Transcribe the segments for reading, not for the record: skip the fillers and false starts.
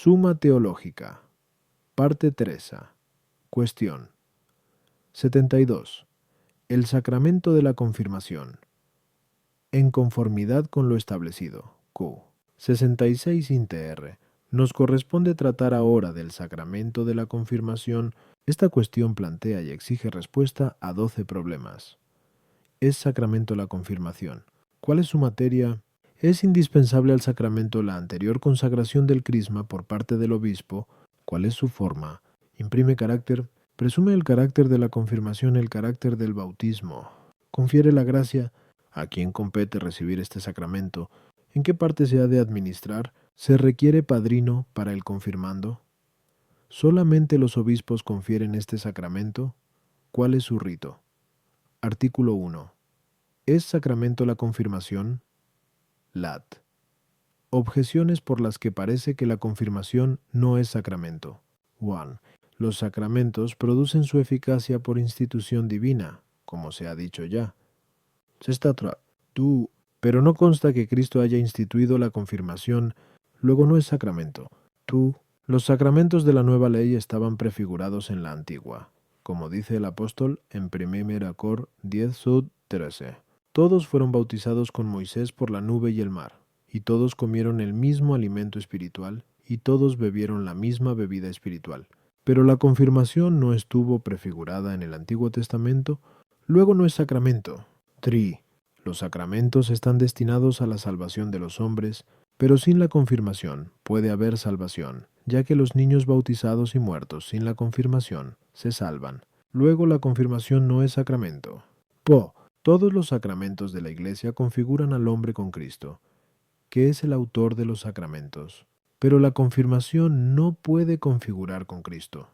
Suma Teológica, parte 3. Cuestión 72. El sacramento de la confirmación. En conformidad con lo establecido. Q. 66 inter. Nos corresponde tratar ahora del sacramento de la confirmación. Esta cuestión plantea y exige respuesta a 12 problemas. ¿Es sacramento la confirmación? ¿Cuál es su materia? ¿Es indispensable al sacramento la anterior consagración del crisma por parte del obispo? ¿Cuál es su forma? ¿Imprime carácter? ¿Presume el carácter de la confirmación el carácter del bautismo? ¿Confiere la gracia? ¿A quién compete recibir este sacramento? ¿En qué parte se ha de administrar? ¿Se requiere padrino para el confirmando? ¿Solamente los obispos confieren este sacramento? ¿Cuál es su rito? Artículo 1. ¿Es sacramento la confirmación? Lat. Objeciones por las que parece que la confirmación no es sacramento. 1. Los sacramentos producen su eficacia por institución divina, como se ha dicho ya. Pero no consta que Cristo haya instituido la confirmación, luego no es sacramento. Los sacramentos de la nueva ley estaban prefigurados en la antigua, como dice el apóstol en 1 Cor 10:13. Todos fueron bautizados con Moisés por la nube y el mar, y todos comieron el mismo alimento espiritual, y todos bebieron la misma bebida espiritual. Pero la confirmación no estuvo prefigurada en el Antiguo Testamento, luego no es sacramento. Los sacramentos están destinados a la salvación de los hombres, pero sin la confirmación puede haber salvación, ya que los niños bautizados y muertos sin la confirmación se salvan. Luego la confirmación no es sacramento. Todos los sacramentos de la Iglesia configuran al hombre con Cristo, que es el autor de los sacramentos. Pero la confirmación no puede configurar con Cristo,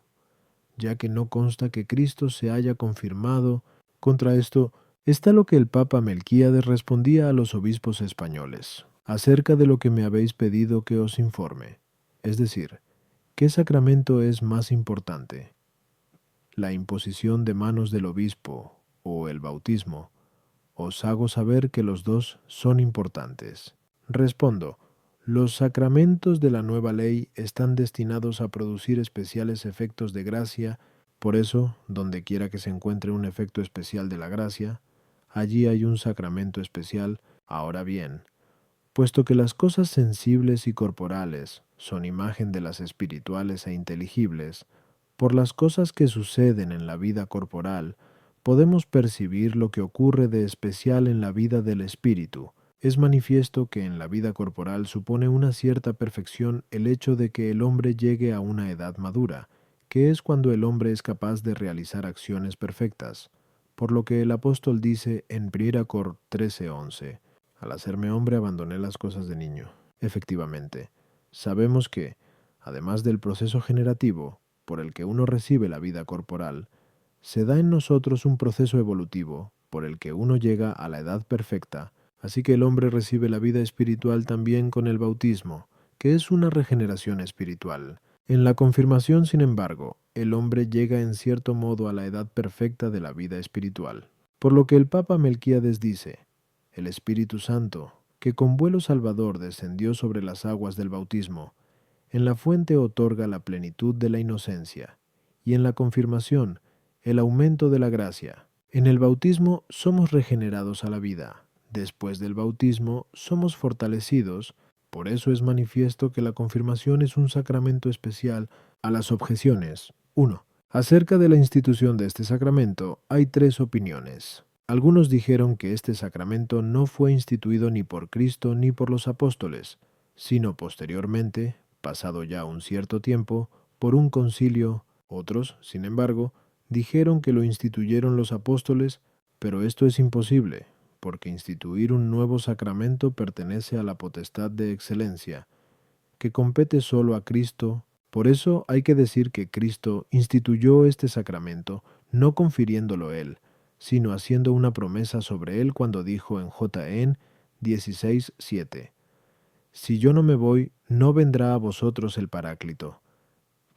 ya que no consta que Cristo se haya confirmado. Contra esto está lo que el Papa Melquíades respondía a los obispos españoles, acerca de lo que me habéis pedido que os informe. Es decir, ¿qué sacramento es más importante? ¿La imposición de manos del obispo o el bautismo? Os hago saber que los dos son importantes. Respondo, los sacramentos de la nueva ley están destinados a producir especiales efectos de gracia. Por eso, donde quiera que se encuentre un efecto especial de la gracia, allí hay un sacramento especial. Ahora bien, puesto que las cosas sensibles y corporales son imagen de las espirituales e inteligibles, por las cosas que suceden en la vida corporal, podemos percibir lo que ocurre de especial en la vida del espíritu. Es manifiesto que en la vida corporal supone una cierta perfección el hecho de que el hombre llegue a una edad madura, que es cuando el hombre es capaz de realizar acciones perfectas, por lo que el apóstol dice en 1 Cor 13:11, al hacerme hombre abandoné las cosas de niño. Efectivamente, sabemos que, además del proceso generativo, por el que uno recibe la vida corporal, se da en nosotros un proceso evolutivo, por el que uno llega a la edad perfecta. Así que el hombre recibe la vida espiritual también con el bautismo, que es una regeneración espiritual. En la confirmación, sin embargo, el hombre llega en cierto modo a la edad perfecta de la vida espiritual. Por lo que el Papa Melquíades dice, el Espíritu Santo, que con vuelo salvador descendió sobre las aguas del bautismo, en la fuente otorga la plenitud de la inocencia, y en la confirmación, el aumento de la gracia. En el bautismo somos regenerados a la vida. Después del bautismo somos fortalecidos, por eso es manifiesto que la confirmación es un sacramento especial. A las objeciones. 1. Acerca de la institución de este sacramento hay 3 opiniones. Algunos dijeron que este sacramento no fue instituido ni por Cristo ni por los apóstoles, sino posteriormente, pasado ya un cierto tiempo, por un concilio. Otros, sin embargo, dijeron que lo instituyeron los apóstoles, pero esto es imposible, porque instituir un nuevo sacramento pertenece a la potestad de excelencia, que compete solo a Cristo. Por eso hay que decir que Cristo instituyó este sacramento, no confiriéndolo Él, sino haciendo una promesa sobre él cuando dijo en J.N. 16:7, si yo no me voy, no vendrá a vosotros el Paráclito,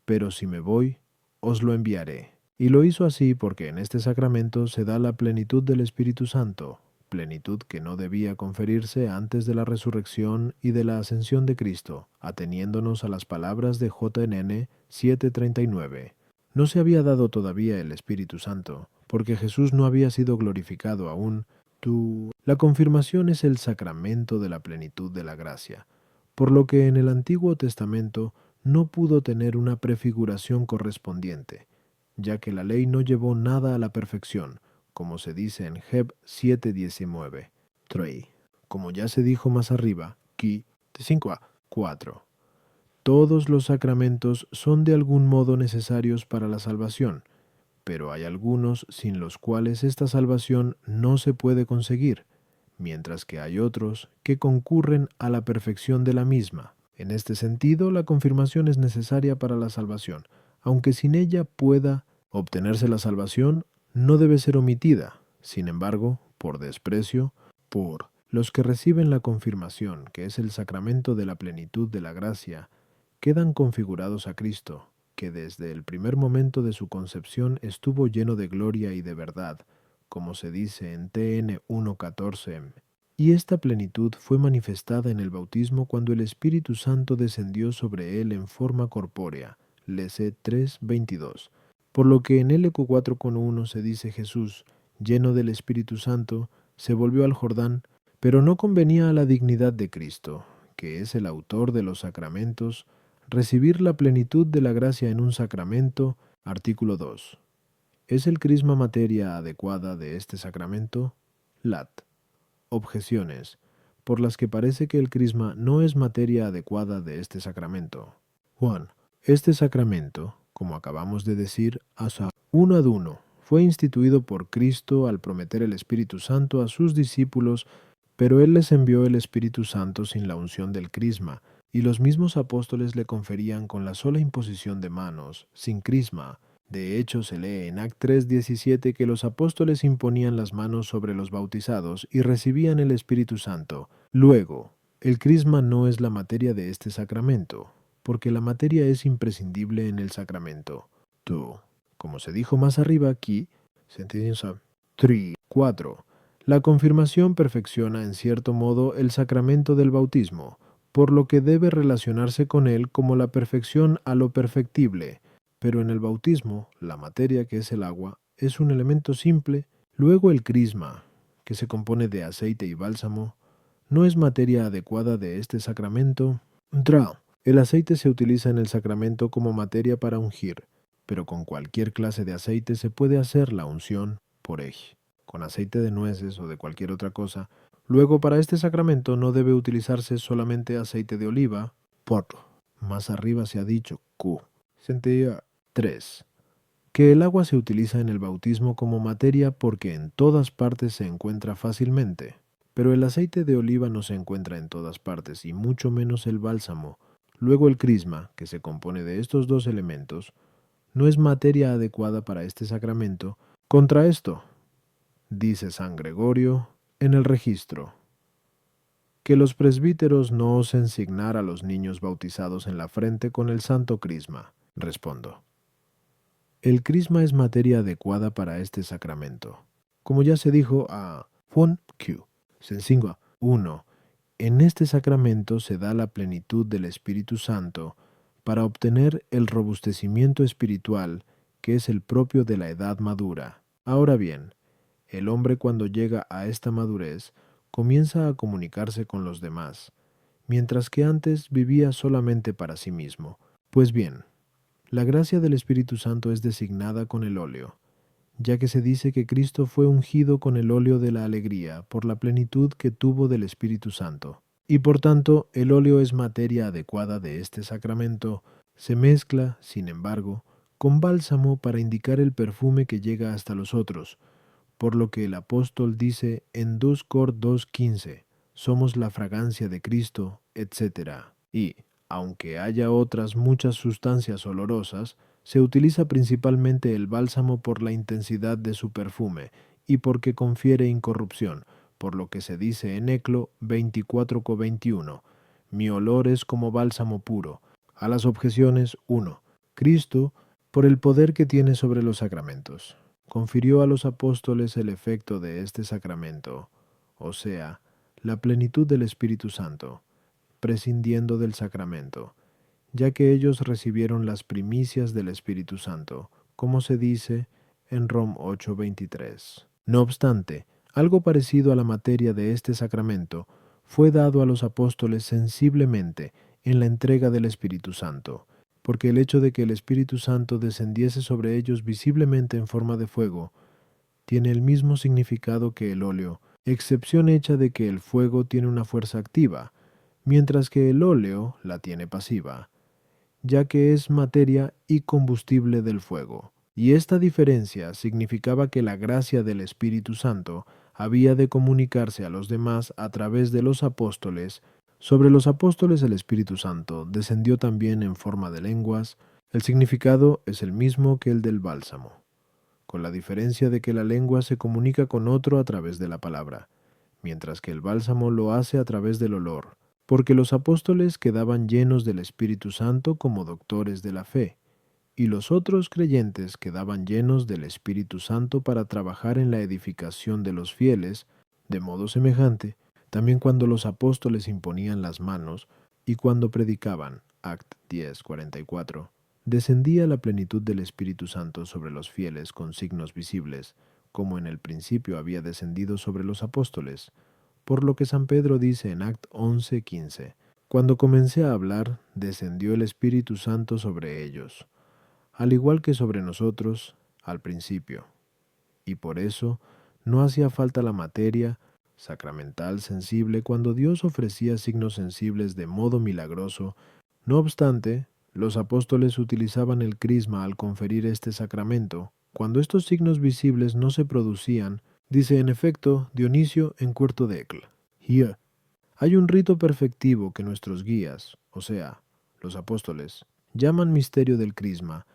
pero si me voy, os lo enviaré. Y lo hizo así porque en este sacramento se da la plenitud del Espíritu Santo, plenitud que no debía conferirse antes de la resurrección y de la ascensión de Cristo, ateniéndonos a las palabras de JNN 7:39. No se había dado todavía el Espíritu Santo, porque Jesús no había sido glorificado aún. La confirmación es el sacramento de la plenitud de la gracia, por lo que en el Antiguo Testamento no pudo tener una prefiguración correspondiente, ya que la ley no llevó nada a la perfección, como se dice en Heb 7:19. 3. Como ya se dijo más arriba, Ki 5:4. Todos los sacramentos son de algún modo necesarios para la salvación, pero hay algunos sin los cuales esta salvación no se puede conseguir, mientras que hay otros que concurren a la perfección de la misma. En este sentido, la confirmación es necesaria para la salvación. Aunque sin ella pueda obtenerse la salvación, no debe ser omitida. Sin embargo, por desprecio, por los que reciben la confirmación, que es el sacramento de la plenitud de la gracia, quedan configurados a Cristo, que desde el primer momento de su concepción estuvo lleno de gloria y de verdad, como se dice en TN 1:14. Y esta plenitud fue manifestada en el bautismo cuando el Espíritu Santo descendió sobre él en forma corpórea, Lece 3:22. Por lo que en LQ 4:1 se dice Jesús, lleno del Espíritu Santo, se volvió al Jordán, pero no convenía a la dignidad de Cristo, que es el autor de los sacramentos, recibir la plenitud de la gracia en un sacramento. Artículo 2. ¿Es el crisma materia adecuada de este sacramento? Lat. Objeciones, por las que parece que el crisma no es materia adecuada de este sacramento. 1. Este sacramento, como acabamos de decir, hasta 1 ad 1, fue instituido por Cristo al prometer el Espíritu Santo a sus discípulos, pero Él les envió el Espíritu Santo sin la unción del crisma, y los mismos apóstoles le conferían con la sola imposición de manos, sin crisma. De hecho, se lee en Act 3:17 que los apóstoles imponían las manos sobre los bautizados y recibían el Espíritu Santo. Luego, el crisma no es la materia de este sacramento, porque la materia es imprescindible en el sacramento. 2. Como se dijo más arriba aquí, 3. 4. La confirmación perfecciona en cierto modo el sacramento del bautismo, por lo que debe relacionarse con él como la perfección a lo perfectible. Pero en el bautismo, la materia, que es el agua, es un elemento simple. Luego el crisma, que se compone de aceite y bálsamo, no es materia adecuada de este sacramento. El aceite se utiliza en el sacramento como materia para ungir, pero con cualquier clase de aceite se puede hacer la unción por ej, con aceite de nueces o de cualquier otra cosa. Luego, para este sacramento no debe utilizarse solamente aceite de oliva, por más arriba se ha dicho Q. 3. Que el agua se utiliza en el bautismo como materia porque en todas partes se encuentra fácilmente, pero el aceite de oliva no se encuentra en todas partes y mucho menos el bálsamo. Luego el crisma, que se compone de estos dos elementos, no es materia adecuada para este sacramento. Contra esto, dice San Gregorio en el registro, que los presbíteros no osen signar a los niños bautizados en la frente con el santo crisma. Respondo. El crisma es materia adecuada para este sacramento. Como ya se dijo a Juan Q. 1. En este sacramento se da la plenitud del Espíritu Santo para obtener el robustecimiento espiritual que es el propio de la edad madura. Ahora bien, el hombre cuando llega a esta madurez comienza a comunicarse con los demás, mientras que antes vivía solamente para sí mismo. Pues bien, la gracia del Espíritu Santo es designada con el óleo, ya que se dice que Cristo fue ungido con el óleo de la alegría por la plenitud que tuvo del Espíritu Santo. Y por tanto, el óleo es materia adecuada de este sacramento. Se mezcla, sin embargo, con bálsamo para indicar el perfume que llega hasta los otros, por lo que el apóstol dice en 2 Cor 2:15, somos la fragancia de Cristo, etc. Y, aunque haya otras muchas sustancias olorosas, se utiliza principalmente el bálsamo por la intensidad de su perfume y porque confiere incorrupción, por lo que se dice en Eclo 24:21, mi olor es como bálsamo puro. A las objeciones 1. Cristo, por el poder que tiene sobre los sacramentos, confirió a los apóstoles el efecto de este sacramento. o sea, la plenitud del Espíritu Santo, prescindiendo del sacramento, ya que ellos recibieron las primicias del Espíritu Santo, como se dice en Rom 8:23. No obstante, algo parecido a la materia de este sacramento fue dado a los apóstoles sensiblemente en la entrega del Espíritu Santo, porque el hecho de que el Espíritu Santo descendiese sobre ellos visiblemente en forma de fuego tiene el mismo significado que el óleo, excepción hecha de que el fuego tiene una fuerza activa, mientras que el óleo la tiene pasiva, ya que es materia y combustible del fuego. Y esta diferencia significaba que la gracia del Espíritu Santo había de comunicarse a los demás a través de los apóstoles. Sobre los apóstoles el Espíritu Santo descendió también en forma de lenguas. El significado es el mismo que el del bálsamo, con la diferencia de que la lengua se comunica con otro a través de la palabra, mientras que el bálsamo lo hace a través del olor, porque los apóstoles quedaban llenos del Espíritu Santo como doctores de la fe, y los otros creyentes quedaban llenos del Espíritu Santo para trabajar en la edificación de los fieles, de modo semejante, también cuando los apóstoles imponían las manos y cuando predicaban, Act 10:44, descendía la plenitud del Espíritu Santo sobre los fieles con signos visibles, como en el principio había descendido sobre los apóstoles, por lo que San Pedro dice en Act 11:15, cuando comencé a hablar, descendió el Espíritu Santo sobre ellos, al igual que sobre nosotros al principio, y por eso no hacía falta la materia sacramental sensible cuando Dios ofrecía signos sensibles de modo milagroso. No obstante, los apóstoles utilizaban el crisma al conferir este sacramento. Cuando estos signos visibles no se producían, dice en efecto Dionisio en Cuarto de Ecl. Here, hay un rito perfectivo que nuestros guías, o sea, los apóstoles, llaman misterio del crisma.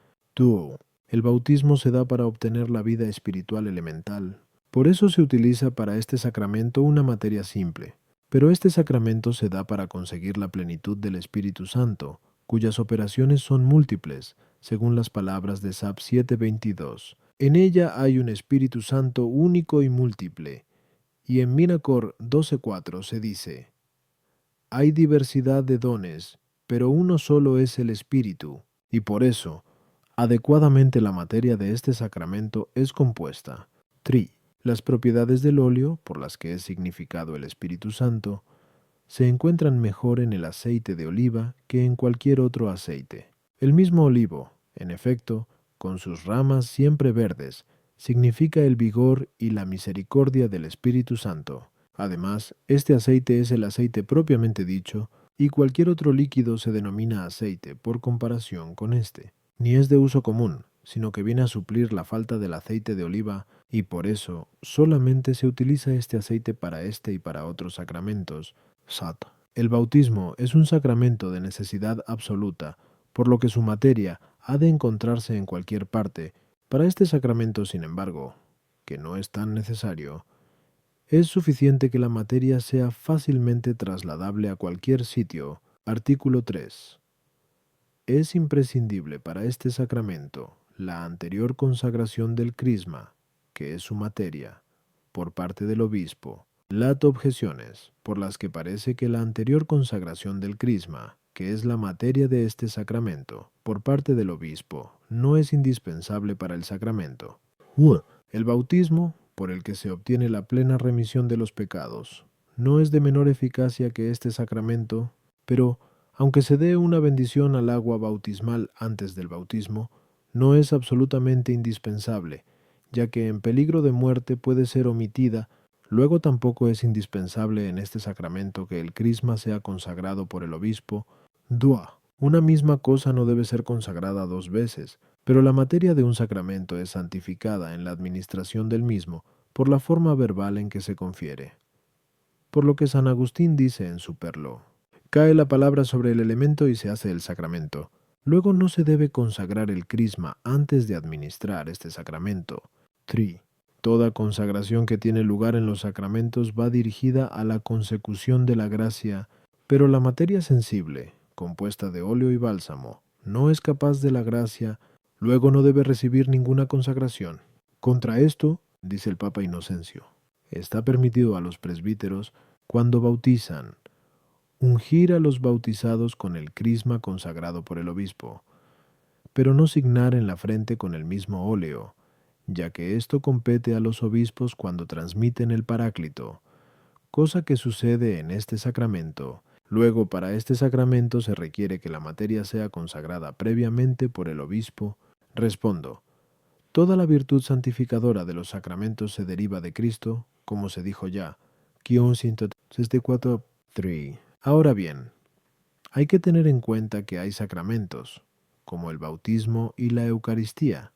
El bautismo se da para obtener la vida espiritual elemental. Por eso se utiliza para este sacramento una materia simple. Pero este sacramento se da para conseguir la plenitud del Espíritu Santo, cuyas operaciones son múltiples, según las palabras de Sap 7:22. En ella hay un Espíritu Santo único y múltiple. Y en Minacor 12:4 se dice: hay diversidad de dones, pero uno solo es el Espíritu, y por eso, adecuadamente la materia de este sacramento es compuesta. 3. Las propiedades del óleo, por las que es significado el Espíritu Santo, se encuentran mejor en el aceite de oliva que en cualquier otro aceite. El mismo olivo, en efecto, con sus ramas siempre verdes, significa el vigor y la misericordia del Espíritu Santo. Además, este aceite es el aceite propiamente dicho, y cualquier otro líquido se denomina aceite por comparación con este. Ni es de uso común, sino que viene a suplir la falta del aceite de oliva, y por eso solamente se utiliza este aceite para este y para otros sacramentos. Sat. El bautismo es un sacramento de necesidad absoluta, por lo que su materia ha de encontrarse en cualquier parte. Para este sacramento, sin embargo, que no es tan necesario, es suficiente que la materia sea fácilmente trasladable a cualquier sitio. Artículo 3. Es imprescindible para este sacramento la anterior consagración del crisma, que es su materia, por parte del obispo. Lato objeciones, por las que parece que la anterior consagración del crisma, que es la materia de este sacramento, por parte del obispo, no es indispensable para el sacramento. El bautismo, por el que se obtiene la plena remisión de los pecados, no es de menor eficacia que este sacramento, pero, aunque se dé una bendición al agua bautismal antes del bautismo, no es absolutamente indispensable, ya que en peligro de muerte puede ser omitida. Luego tampoco es indispensable en este sacramento que el crisma sea consagrado por el obispo. Una misma cosa no debe ser consagrada dos veces, pero la materia de un sacramento es santificada en la administración del mismo por la forma verbal en que se confiere. Por lo que San Agustín dice en su Perlo: cae la palabra sobre el elemento y se hace el sacramento. Luego no se debe consagrar el crisma antes de administrar este sacramento. 3. Toda consagración que tiene lugar en los sacramentos va dirigida a la consecución de la gracia, pero la materia sensible, compuesta de óleo y bálsamo, no es capaz de la gracia, luego no debe recibir ninguna consagración. Contra esto, dice el Papa Inocencio, Está permitido a los presbíteros, cuando bautizan, ungir a los bautizados con el crisma consagrado por el obispo, pero no signar en la frente con el mismo óleo, ya que esto compete a los obispos cuando transmiten el Paráclito, cosa que sucede en este sacramento. Luego, para este sacramento se requiere que la materia sea consagrada previamente por el obispo. Respondo, toda la virtud santificadora de los sacramentos se deriva de Cristo, como se dijo ya. Guión 164.3. Ahora bien, hay que tener en cuenta que hay sacramentos, como el bautismo y la Eucaristía,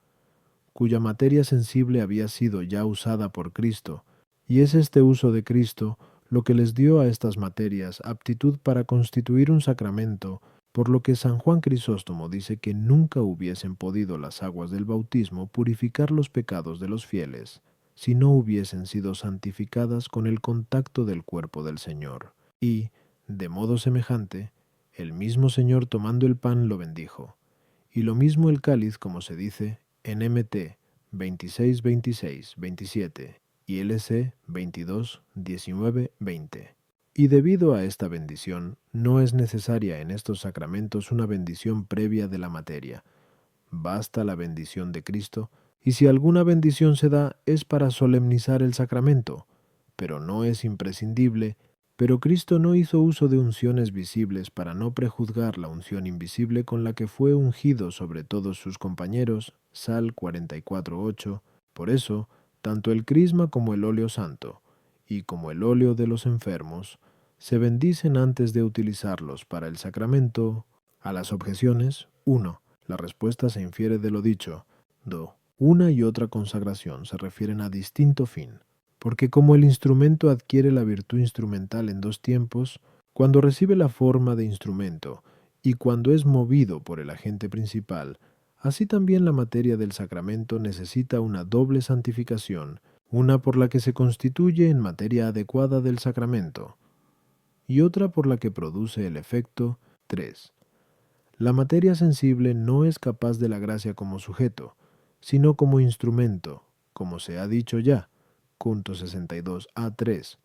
cuya materia sensible había sido ya usada por Cristo, y es este uso de Cristo lo que les dio a estas materias aptitud para constituir un sacramento, por lo que San Juan Crisóstomo dice que nunca hubiesen podido las aguas del bautismo purificar los pecados de los fieles, si no hubiesen sido santificadas con el contacto del cuerpo del Señor. Y, de modo semejante, el mismo Señor tomando el pan lo bendijo, y lo mismo el cáliz, como se dice en MT 26, 26, 27 y LC 22, 19, 20. Y debido a esta bendición, no es necesaria en estos sacramentos una bendición previa de la materia. Basta la bendición de Cristo, y si alguna bendición se da es para solemnizar el sacramento, pero no es imprescindible. Pero Cristo no hizo uso de unciones visibles para no prejuzgar la unción invisible con la que fue ungido sobre todos sus compañeros, Sal 44.8. Por eso, tanto el crisma como el óleo santo, y como el óleo de los enfermos, se bendicen antes de utilizarlos para el sacramento. A las objeciones, 1. La respuesta se infiere de lo dicho. 2. Una y otra consagración se refieren a distinto fin, porque como el instrumento adquiere la virtud instrumental en dos tiempos, cuando recibe la forma de instrumento y cuando es movido por el agente principal, así también la materia del sacramento necesita una doble santificación, una por la que se constituye en materia adecuada del sacramento, y otra por la que produce el efecto. 3. La materia sensible no es capaz de la gracia como sujeto, sino como instrumento, como se ha dicho ya, punto 62a3.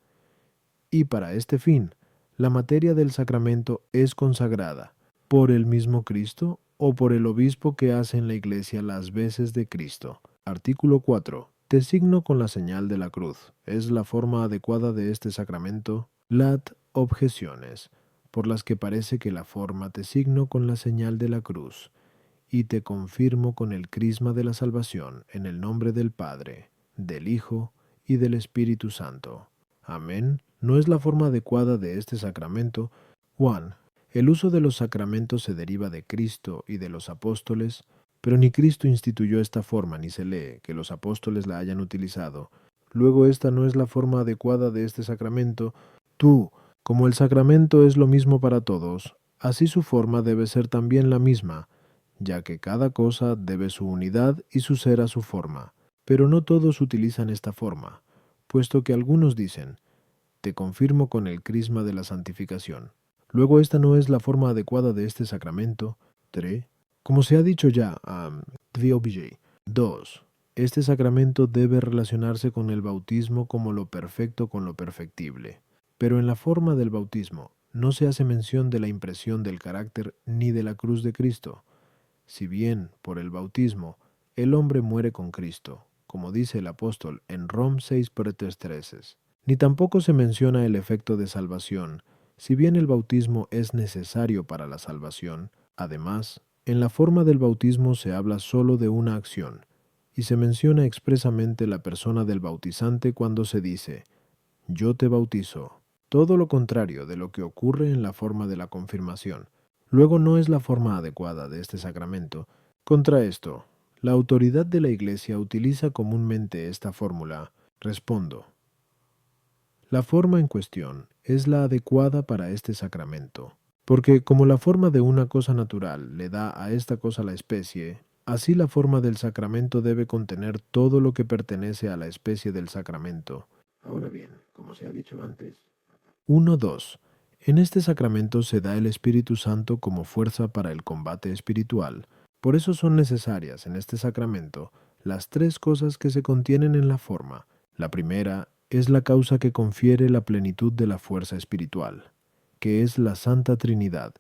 Y para este fin, la materia del sacramento es consagrada por el mismo Cristo o por el obispo que hace en la iglesia las veces de Cristo. Artículo 4. Te signo con la señal de la cruz. Es la forma adecuada de este sacramento. Lat objeciones, por las que parece que la forma te signo con la señal de la cruz, y te confirmo con el crisma de la salvación en el nombre del Padre, del Hijo y del Espíritu Santo. Amén. No es la forma adecuada de este sacramento. 1. El uso de los sacramentos se deriva de Cristo y de los apóstoles, pero ni Cristo instituyó esta forma ni se lee que los apóstoles la hayan utilizado. Luego esta no es la forma adecuada de este sacramento. Tú, como el sacramento es lo mismo para todos, así su forma debe ser también la misma, ya que cada cosa debe su unidad y su ser a su forma. Pero no todos utilizan esta forma, puesto que algunos dicen, te confirmo con el crisma de la santificación. Luego esta no es la forma adecuada de este sacramento. 3. Como se ha dicho ya, 2. Este sacramento debe relacionarse con el bautismo como lo perfecto con lo perfectible. Pero en la forma del bautismo no se hace mención de la impresión del carácter ni de la cruz de Cristo. Si bien, por el bautismo, el hombre muere con Cristo, como dice el apóstol en Rom 6:13, ni tampoco se menciona el efecto de salvación, si bien el bautismo es necesario para la salvación. Además, en la forma del bautismo se habla solo de una acción, y se menciona expresamente la persona del bautizante cuando se dice, yo te bautizo, todo lo contrario de lo que ocurre en la forma de la confirmación. Luego no es la forma adecuada de este sacramento. Contra esto, la autoridad de la Iglesia utiliza comúnmente esta fórmula. Respondo. La forma en cuestión es la adecuada para este sacramento, porque como la forma de una cosa natural le da a esta cosa la especie, así la forma del sacramento debe contener todo lo que pertenece a la especie del sacramento. Ahora bien, como se ha dicho antes. 1.2. En este sacramento se da el Espíritu Santo como fuerza para el combate espiritual. Por eso son necesarias en este sacramento las tres cosas que se contienen en la forma. La primera es la causa que confiere la plenitud de la fuerza espiritual, que es la Santa Trinidad,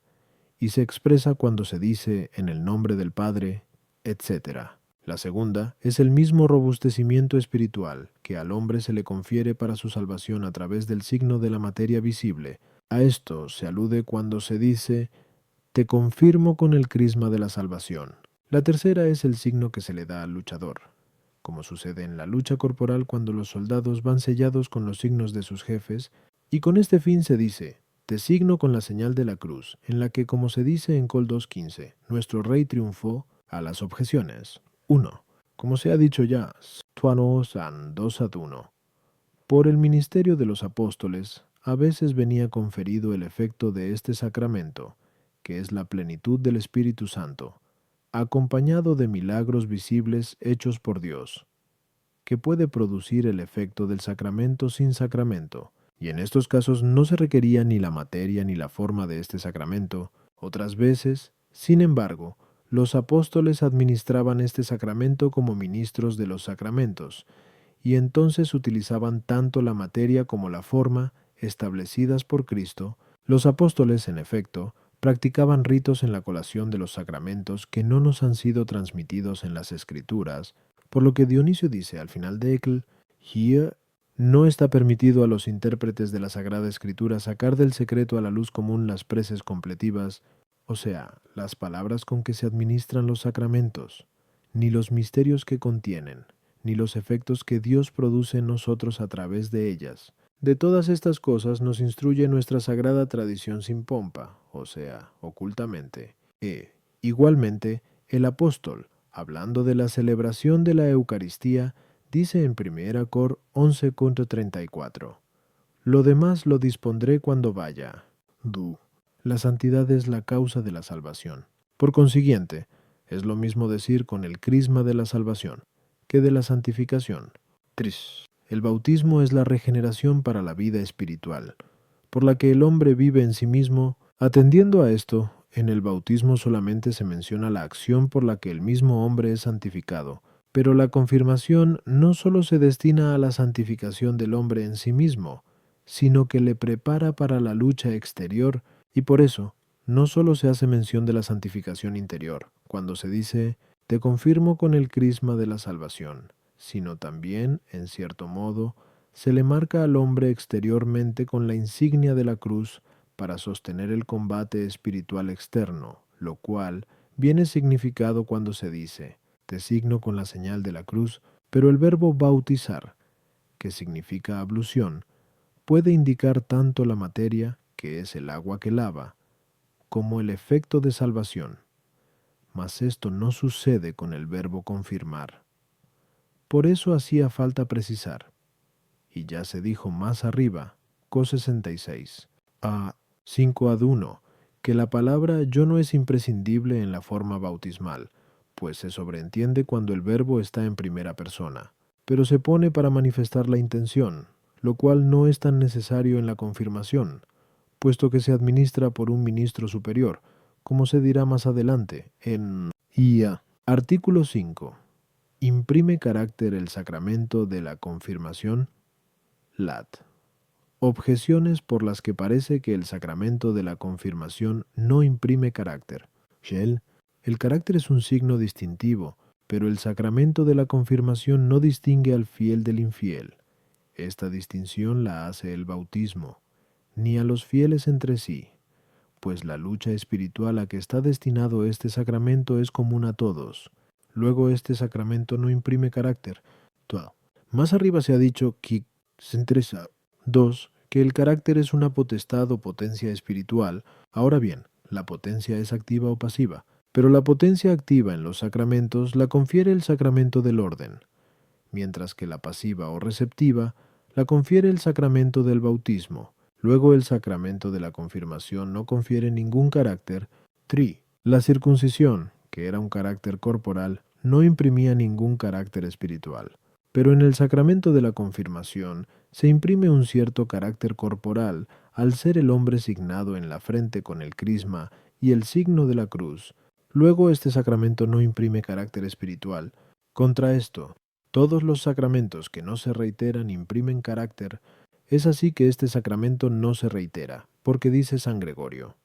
y se expresa cuando se dice en el nombre del Padre, etc. La segunda es el mismo robustecimiento espiritual que al hombre se le confiere para su salvación a través del signo de la materia visible. A esto se alude cuando se dice, te confirmo con el crisma de la salvación. La tercera es el signo que se le da al luchador, como sucede en la lucha corporal cuando los soldados van sellados con los signos de sus jefes, y con este fin se dice, te signo con la señal de la cruz, en la que, como se dice en Col 2.15, nuestro rey triunfó a las objeciones. 1. Como se ha dicho ya, Tuano San 2.1. Por el ministerio de los apóstoles, a veces venía conferido el efecto de este sacramento, que es la plenitud del Espíritu Santo, acompañado de milagros visibles hechos por Dios, que puede producir el efecto del sacramento sin sacramento, y en estos casos no se requería ni la materia ni la forma de este sacramento. Otras veces, sin embargo, los apóstoles administraban este sacramento como ministros de los sacramentos, y entonces utilizaban tanto la materia como la forma establecidas por Cristo. Los apóstoles, en efecto, practicaban ritos en la colación de los sacramentos que no nos han sido transmitidos en las Escrituras, por lo que Dionisio dice al final de Ecl, Here no está permitido a los intérpretes de la Sagrada Escritura sacar del secreto a la luz común las preces completivas, o sea, las palabras con que se administran los sacramentos, ni los misterios que contienen, ni los efectos que Dios produce en nosotros a través de ellas. De todas estas cosas nos instruye nuestra sagrada tradición sin pompa, o sea, ocultamente. Igualmente, el apóstol, hablando de la celebración de la Eucaristía, dice en 1 Cor 11:34, lo demás lo dispondré cuando vaya. La santidad es la causa de la salvación. Por consiguiente, es lo mismo decir con el crisma de la salvación que de la santificación. 3. El bautismo es la regeneración para la vida espiritual, por la que el hombre vive en sí mismo. Atendiendo a esto, en el bautismo solamente se menciona la acción por la que el mismo hombre es santificado, pero la confirmación no solo se destina a la santificación del hombre en sí mismo, sino que le prepara para la lucha exterior, y por eso no solo se hace mención de la santificación interior, cuando se dice, te confirmo con el crisma de la salvación, sino también, en cierto modo, se le marca al hombre exteriormente con la insignia de la cruz para sostener el combate espiritual externo, lo cual viene significado cuando se dice, te signo con la señal de la cruz, pero el verbo bautizar, que significa ablución, puede indicar tanto la materia, que es el agua que lava, como el efecto de salvación. Mas esto no sucede con el verbo confirmar. Por eso hacía falta precisar, y ya se dijo más arriba, Co 66, a 5:1, que la palabra yo no es imprescindible en la forma bautismal, pues se sobreentiende cuando el verbo está en primera persona, pero se pone para manifestar la intención, lo cual no es tan necesario en la confirmación, puesto que se administra por un ministro superior, como se dirá más adelante, en Artículo 5. Imprime carácter el sacramento de la confirmación. Lat. Objeciones por las que parece que el sacramento de la confirmación no imprime carácter. Shell. El carácter es un signo distintivo, pero el sacramento de la confirmación no distingue al fiel del infiel. Esta distinción la hace el bautismo, ni a los fieles entre sí, pues la lucha espiritual a que está destinado este sacramento es común a todos. Luego este sacramento no imprime carácter. Más arriba se ha dicho que 2, que el carácter es una potestad o potencia espiritual. Ahora bien, la potencia es activa o pasiva, pero la potencia activa en los sacramentos la confiere el sacramento del orden, mientras que la pasiva o receptiva la confiere el sacramento del bautismo. Luego el sacramento de la confirmación no confiere ningún carácter. La circuncisión, que era un carácter corporal, no imprimía ningún carácter espiritual. Pero en el sacramento de la confirmación se imprime un cierto carácter corporal al ser el hombre signado en la frente con el crisma y el signo de la cruz. Luego este sacramento no imprime carácter espiritual. Contra esto, Todos los sacramentos que no se reiteran imprimen carácter. Es así que este sacramento no se reitera, porque dice San Gregorio: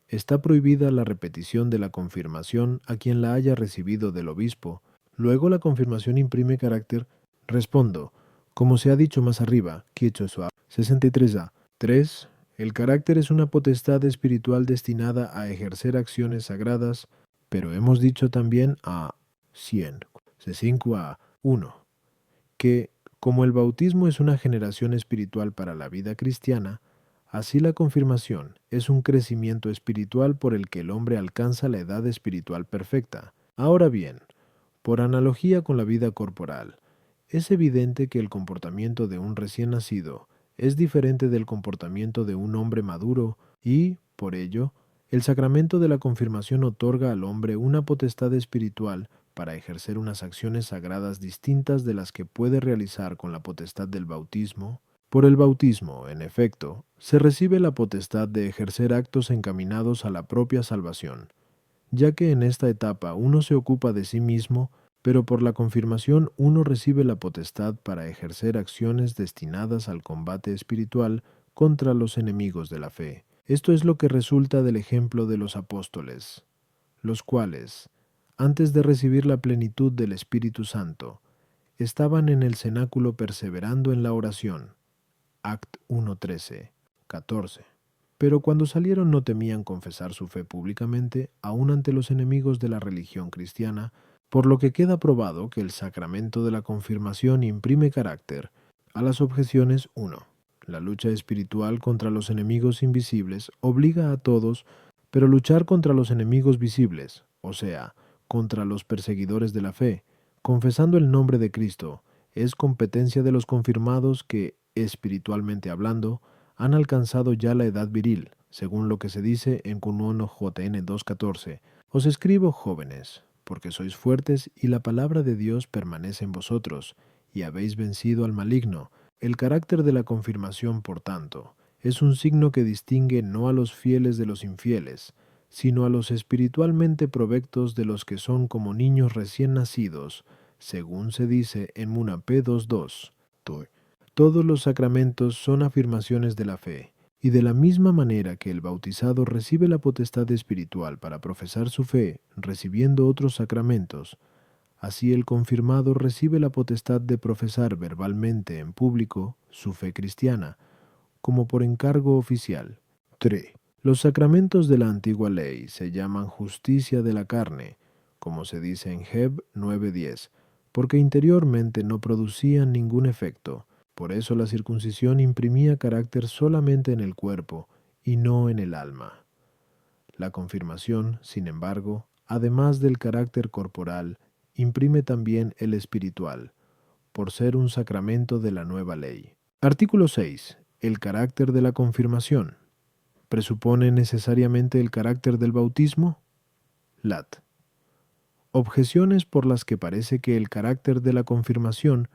está prohibida la repetición de la confirmación a quien la haya recibido del obispo. Luego la confirmación imprime carácter. Respondo, como se ha dicho más arriba, Kichosua 63a. 3. El carácter es una potestad espiritual destinada a ejercer acciones sagradas, pero hemos dicho también a 100, C5a 1, que, como el bautismo es una generación espiritual para la vida cristiana, así la confirmación es un crecimiento espiritual por el que el hombre alcanza la edad espiritual perfecta. Ahora bien, por analogía con la vida corporal, es evidente que el comportamiento de un recién nacido es diferente del comportamiento de un hombre maduro y, por ello, el sacramento de la confirmación otorga al hombre una potestad espiritual para ejercer unas acciones sagradas distintas de las que puede realizar con la potestad del bautismo. Por el bautismo, en efecto, se recibe la potestad de ejercer actos encaminados a la propia salvación, ya que en esta etapa uno se ocupa de sí mismo, pero por la confirmación uno recibe la potestad para ejercer acciones destinadas al combate espiritual contra los enemigos de la fe. Esto es lo que resulta del ejemplo de los apóstoles, los cuales, antes de recibir la plenitud del Espíritu Santo, estaban en el cenáculo perseverando en la oración. Act 1:13, 14. Pero cuando salieron no temían confesar su fe públicamente, aun ante los enemigos de la religión cristiana, por lo que queda probado que el sacramento de la confirmación imprime carácter a las objeciones 1. La lucha espiritual contra los enemigos invisibles obliga a todos, pero luchar contra los enemigos visibles, o sea, contra los perseguidores de la fe, confesando el nombre de Cristo, es competencia de los confirmados que, espiritualmente hablando, han alcanzado ya la edad viril, según lo que se dice en Kunono JN 2:14. Os escribo, jóvenes, porque sois fuertes y la palabra de Dios permanece en vosotros, y habéis vencido al maligno. El carácter de la confirmación, por tanto, es un signo que distingue no a los fieles de los infieles, sino a los espiritualmente provectos de los que son como niños recién nacidos, según se dice en Munapé 2:2. Todos los sacramentos son afirmaciones de la fe, y de la misma manera que el bautizado recibe la potestad espiritual para profesar su fe, recibiendo otros sacramentos, así el confirmado recibe la potestad de profesar verbalmente en público su fe cristiana, como por encargo oficial. 3. Los sacramentos de la antigua ley se llaman justicia de la carne, como se dice en Heb 9:10, porque interiormente no producían ningún efecto. Por eso la circuncisión imprimía carácter solamente en el cuerpo y no en el alma. La confirmación, sin embargo, además del carácter corporal, imprime también el espiritual, por ser un sacramento de la nueva ley. Artículo 6. El carácter de la confirmación. ¿Presupone necesariamente el carácter del bautismo? Lat. Objeciones por las que parece que el carácter de la confirmación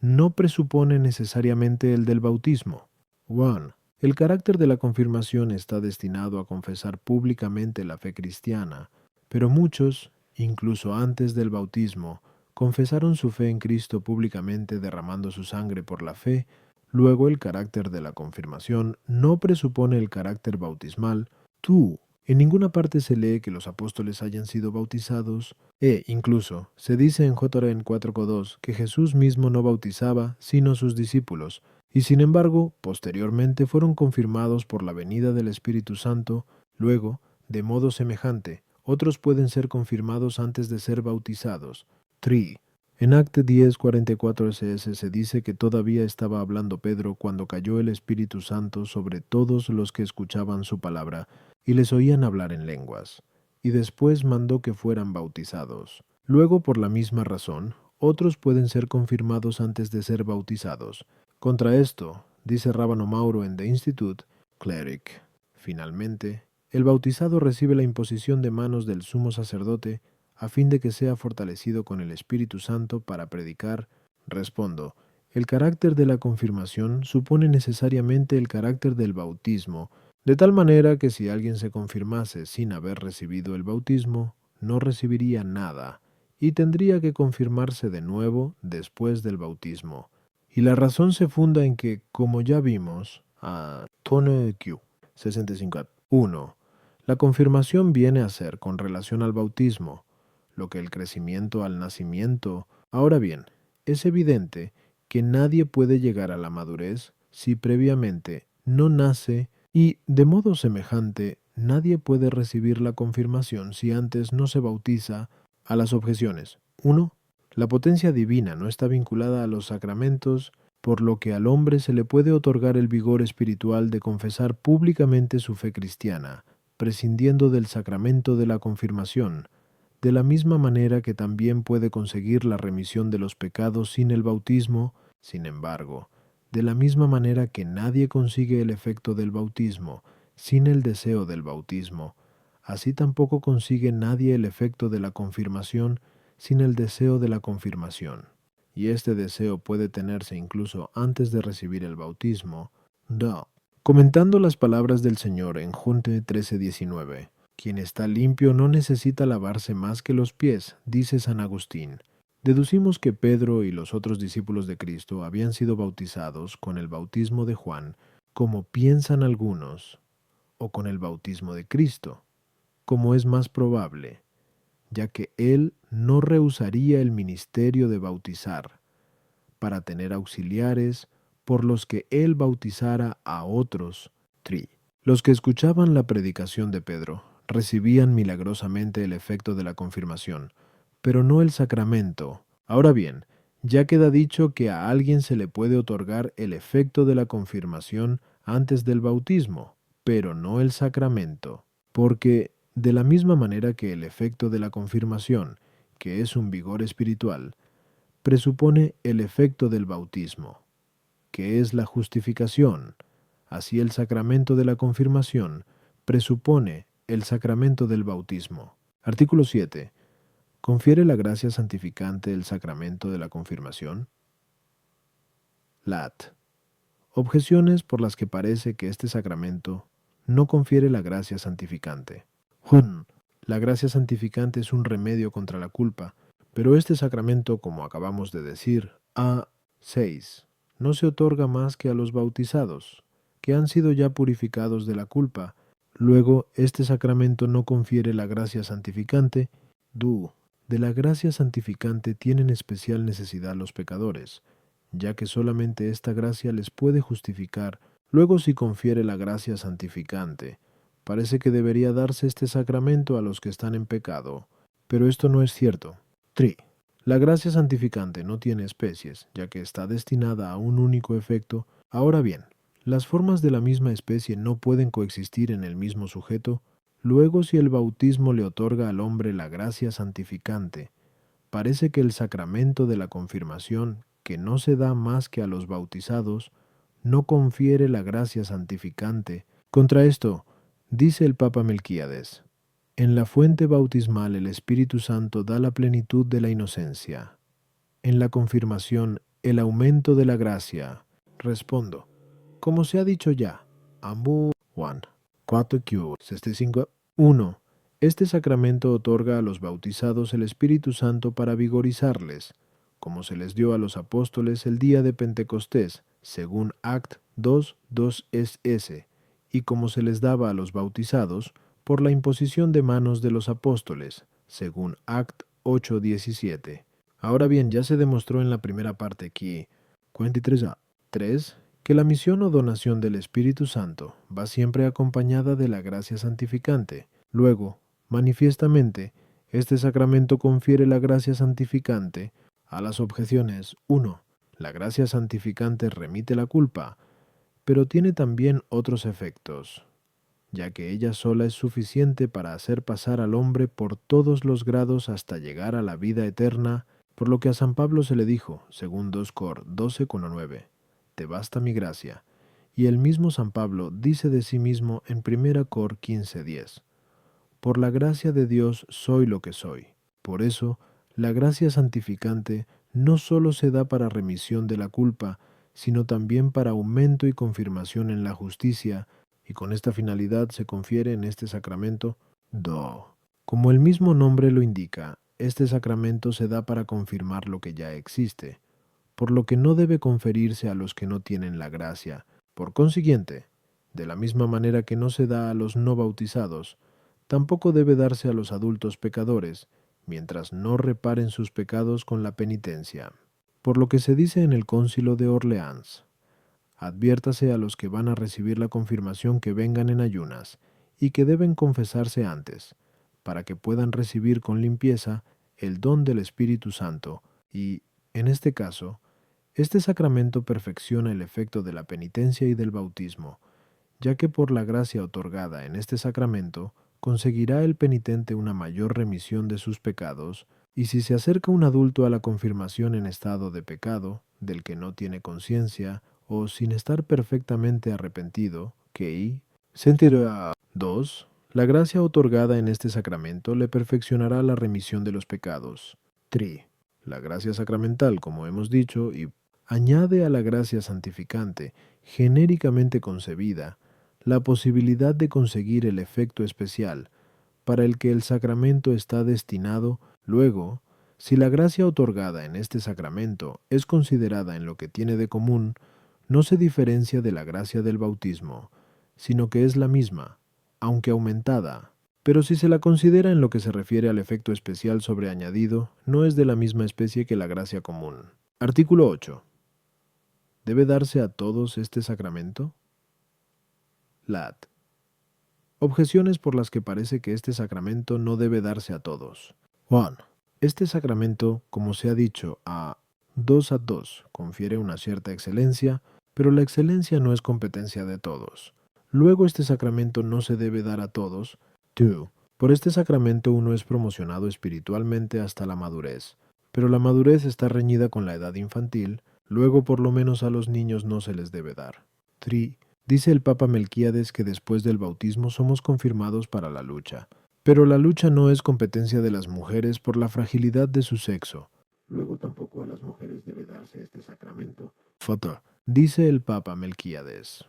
no presupone necesariamente el del bautismo. 1. El carácter de la confirmación está destinado a confesar públicamente la fe cristiana, pero muchos, incluso antes del bautismo, confesaron su fe en Cristo públicamente derramando su sangre por la fe. Luego el carácter de la confirmación no presupone el carácter bautismal. En ninguna parte se lee que los apóstoles hayan sido bautizados, incluso se dice en Jotorén 4:2 que Jesús mismo no bautizaba, sino sus discípulos, y sin embargo, posteriormente fueron confirmados por la venida del Espíritu Santo. Luego, de modo semejante, otros pueden ser confirmados antes de ser bautizados. 3. En Acte 10:44 SS se dice que todavía estaba hablando Pedro cuando cayó el Espíritu Santo sobre todos los que escuchaban su palabra y les oían hablar en lenguas, y después mandó que fueran bautizados. Luego, por la misma razón, otros pueden ser confirmados antes de ser bautizados. Contra esto, dice Rábano Mauro en The Institute, Cleric. Finalmente, el bautizado recibe la imposición de manos del sumo sacerdote a fin de que sea fortalecido con el Espíritu Santo para predicar. Respondo, el carácter de la confirmación supone necesariamente el carácter del bautismo, de tal manera que si alguien se confirmase sin haber recibido el bautismo, no recibiría nada, y tendría que confirmarse de nuevo después del bautismo. Y la razón se funda en que, como ya vimos, a Tone Q 65 1, la confirmación viene a ser con relación al bautismo, lo que el crecimiento al nacimiento. Ahora bien, es evidente que nadie puede llegar a la madurez si previamente no nace, y de modo semejante nadie puede recibir la confirmación si antes no se bautiza. A las objeciones. 1. La potencia divina no está vinculada a los sacramentos, por lo que al hombre se le puede otorgar el vigor espiritual de confesar públicamente su fe cristiana, prescindiendo del sacramento de la confirmación, de la misma manera que también puede conseguir la remisión de los pecados sin el bautismo. Sin embargo, de la misma manera que nadie consigue el efecto del bautismo sin el deseo del bautismo, así tampoco consigue nadie el efecto de la confirmación sin el deseo de la confirmación. Y este deseo puede tenerse incluso antes de recibir el bautismo. 2. Comentando las palabras del Señor en Junte 13:19, quien está limpio no necesita lavarse más que los pies, dice San Agustín. Deducimos que Pedro y los otros discípulos de Cristo habían sido bautizados con el bautismo de Juan, como piensan algunos, o con el bautismo de Cristo, como es más probable, ya que él no rehusaría el ministerio de bautizar, para tener auxiliares por los que él bautizara a otros. 3. Los que escuchaban la predicación de Pedro recibían milagrosamente el efecto de la confirmación, pero no el sacramento. Ahora bien, ya queda dicho que a alguien se le puede otorgar el efecto de la confirmación antes del bautismo, pero no el sacramento, porque de la misma manera que el efecto de la confirmación, que es un vigor espiritual, presupone el efecto del bautismo, que es la justificación, así el sacramento de la confirmación presupone el sacramento del bautismo. Artículo 7. ¿Confiere la gracia santificante el sacramento de la confirmación? Lat. Objeciones por las que parece que este sacramento no confiere la gracia santificante. Jun. La gracia santificante es un remedio contra la culpa, pero este sacramento, como acabamos de decir, a 6, no se otorga más que a los bautizados, que han sido ya purificados de la culpa. Luego, este sacramento no confiere la gracia santificante. Du. De la gracia santificante tienen especial necesidad los pecadores, ya que solamente esta gracia les puede justificar. Luego, si confiere la gracia santificante, parece que debería darse este sacramento a los que están en pecado, pero esto no es cierto. 3. La gracia santificante no tiene especies, ya que está destinada a un único efecto. Ahora bien, las formas de la misma especie no pueden coexistir en el mismo sujeto. Luego, si el bautismo le otorga al hombre la gracia santificante, parece que el sacramento de la confirmación, que no se da más que a los bautizados, no confiere la gracia santificante. Contra esto, dice el Papa Melquíades: en la fuente bautismal el Espíritu Santo da la plenitud de la inocencia. En la confirmación, el aumento de la gracia. Respondo, como se ha dicho ya, Ambu 1, 4Q, 65, 1. Este sacramento otorga a los bautizados el Espíritu Santo para vigorizarles, como se les dio a los apóstoles el día de Pentecostés, según Act 2, 2SS, y como se les daba a los bautizados por la imposición de manos de los apóstoles, según Act 8:17. Ahora bien, ya se demostró en la primera parte aquí, 43a, 3, que la misión o donación del Espíritu Santo va siempre acompañada de la gracia santificante. Luego, manifiestamente, este sacramento confiere la gracia santificante a las objeciones. 1. La gracia santificante remite la culpa, pero tiene también otros efectos, ya que ella sola es suficiente para hacer pasar al hombre por todos los grados hasta llegar a la vida eterna, por lo que a San Pablo se le dijo, según 2 Cor 12:9, te basta mi gracia. Y el mismo San Pablo dice de sí mismo en 1 Cor 15:10, por la gracia de Dios soy lo que soy. Por eso, la gracia santificante no sólo se da para remisión de la culpa, sino también para aumento y confirmación en la justicia, y con esta finalidad se confiere en este sacramento do. Como el mismo nombre lo indica, este sacramento se da para confirmar lo que ya existe, por lo que no debe conferirse a los que no tienen la gracia. Por consiguiente, de la misma manera que no se da a los no bautizados, tampoco debe darse a los adultos pecadores, mientras no reparen sus pecados con la penitencia. Por lo que se dice en el Concilio de Orleans: adviértase a los que van a recibir la confirmación que vengan en ayunas, y que deben confesarse antes, para que puedan recibir con limpieza el don del Espíritu Santo, y, en este caso, este sacramento perfecciona el efecto de la penitencia y del bautismo, ya que por la gracia otorgada en este sacramento conseguirá el penitente una mayor remisión de sus pecados, y si se acerca un adulto a la confirmación en estado de pecado, del que no tiene conciencia, o sin estar perfectamente arrepentido, que sentirá 2. La gracia otorgada en este sacramento le perfeccionará la remisión de los pecados. 3. La gracia sacramental, como hemos dicho, y añade a la gracia santificante, genéricamente concebida, la posibilidad de conseguir el efecto especial para el que el sacramento está destinado. Luego, si la gracia otorgada en este sacramento es considerada en lo que tiene de común, no se diferencia de la gracia del bautismo, sino que es la misma, aunque aumentada. Pero si se la considera en lo que se refiere al efecto especial sobreañadido, no es de la misma especie que la gracia común. Artículo 8. ¿Debe darse a todos este sacramento? Lat. Objeciones por las que parece que este sacramento no debe darse a todos. 1. Este sacramento, como se ha dicho, a 2, confiere una cierta excelencia, pero la excelencia no es competencia de todos. Luego este sacramento no se debe dar a todos. 2. Por este sacramento uno es promocionado espiritualmente hasta la madurez, pero la madurez está reñida con la edad infantil, luego por lo menos a los niños no se les debe dar. 3. Dice el Papa Melquíades que después del bautismo somos confirmados para la lucha, pero la lucha no es competencia de las mujeres por la fragilidad de su sexo. Luego tampoco a las mujeres debe darse este sacramento. Foto. Dice el Papa Melquíades: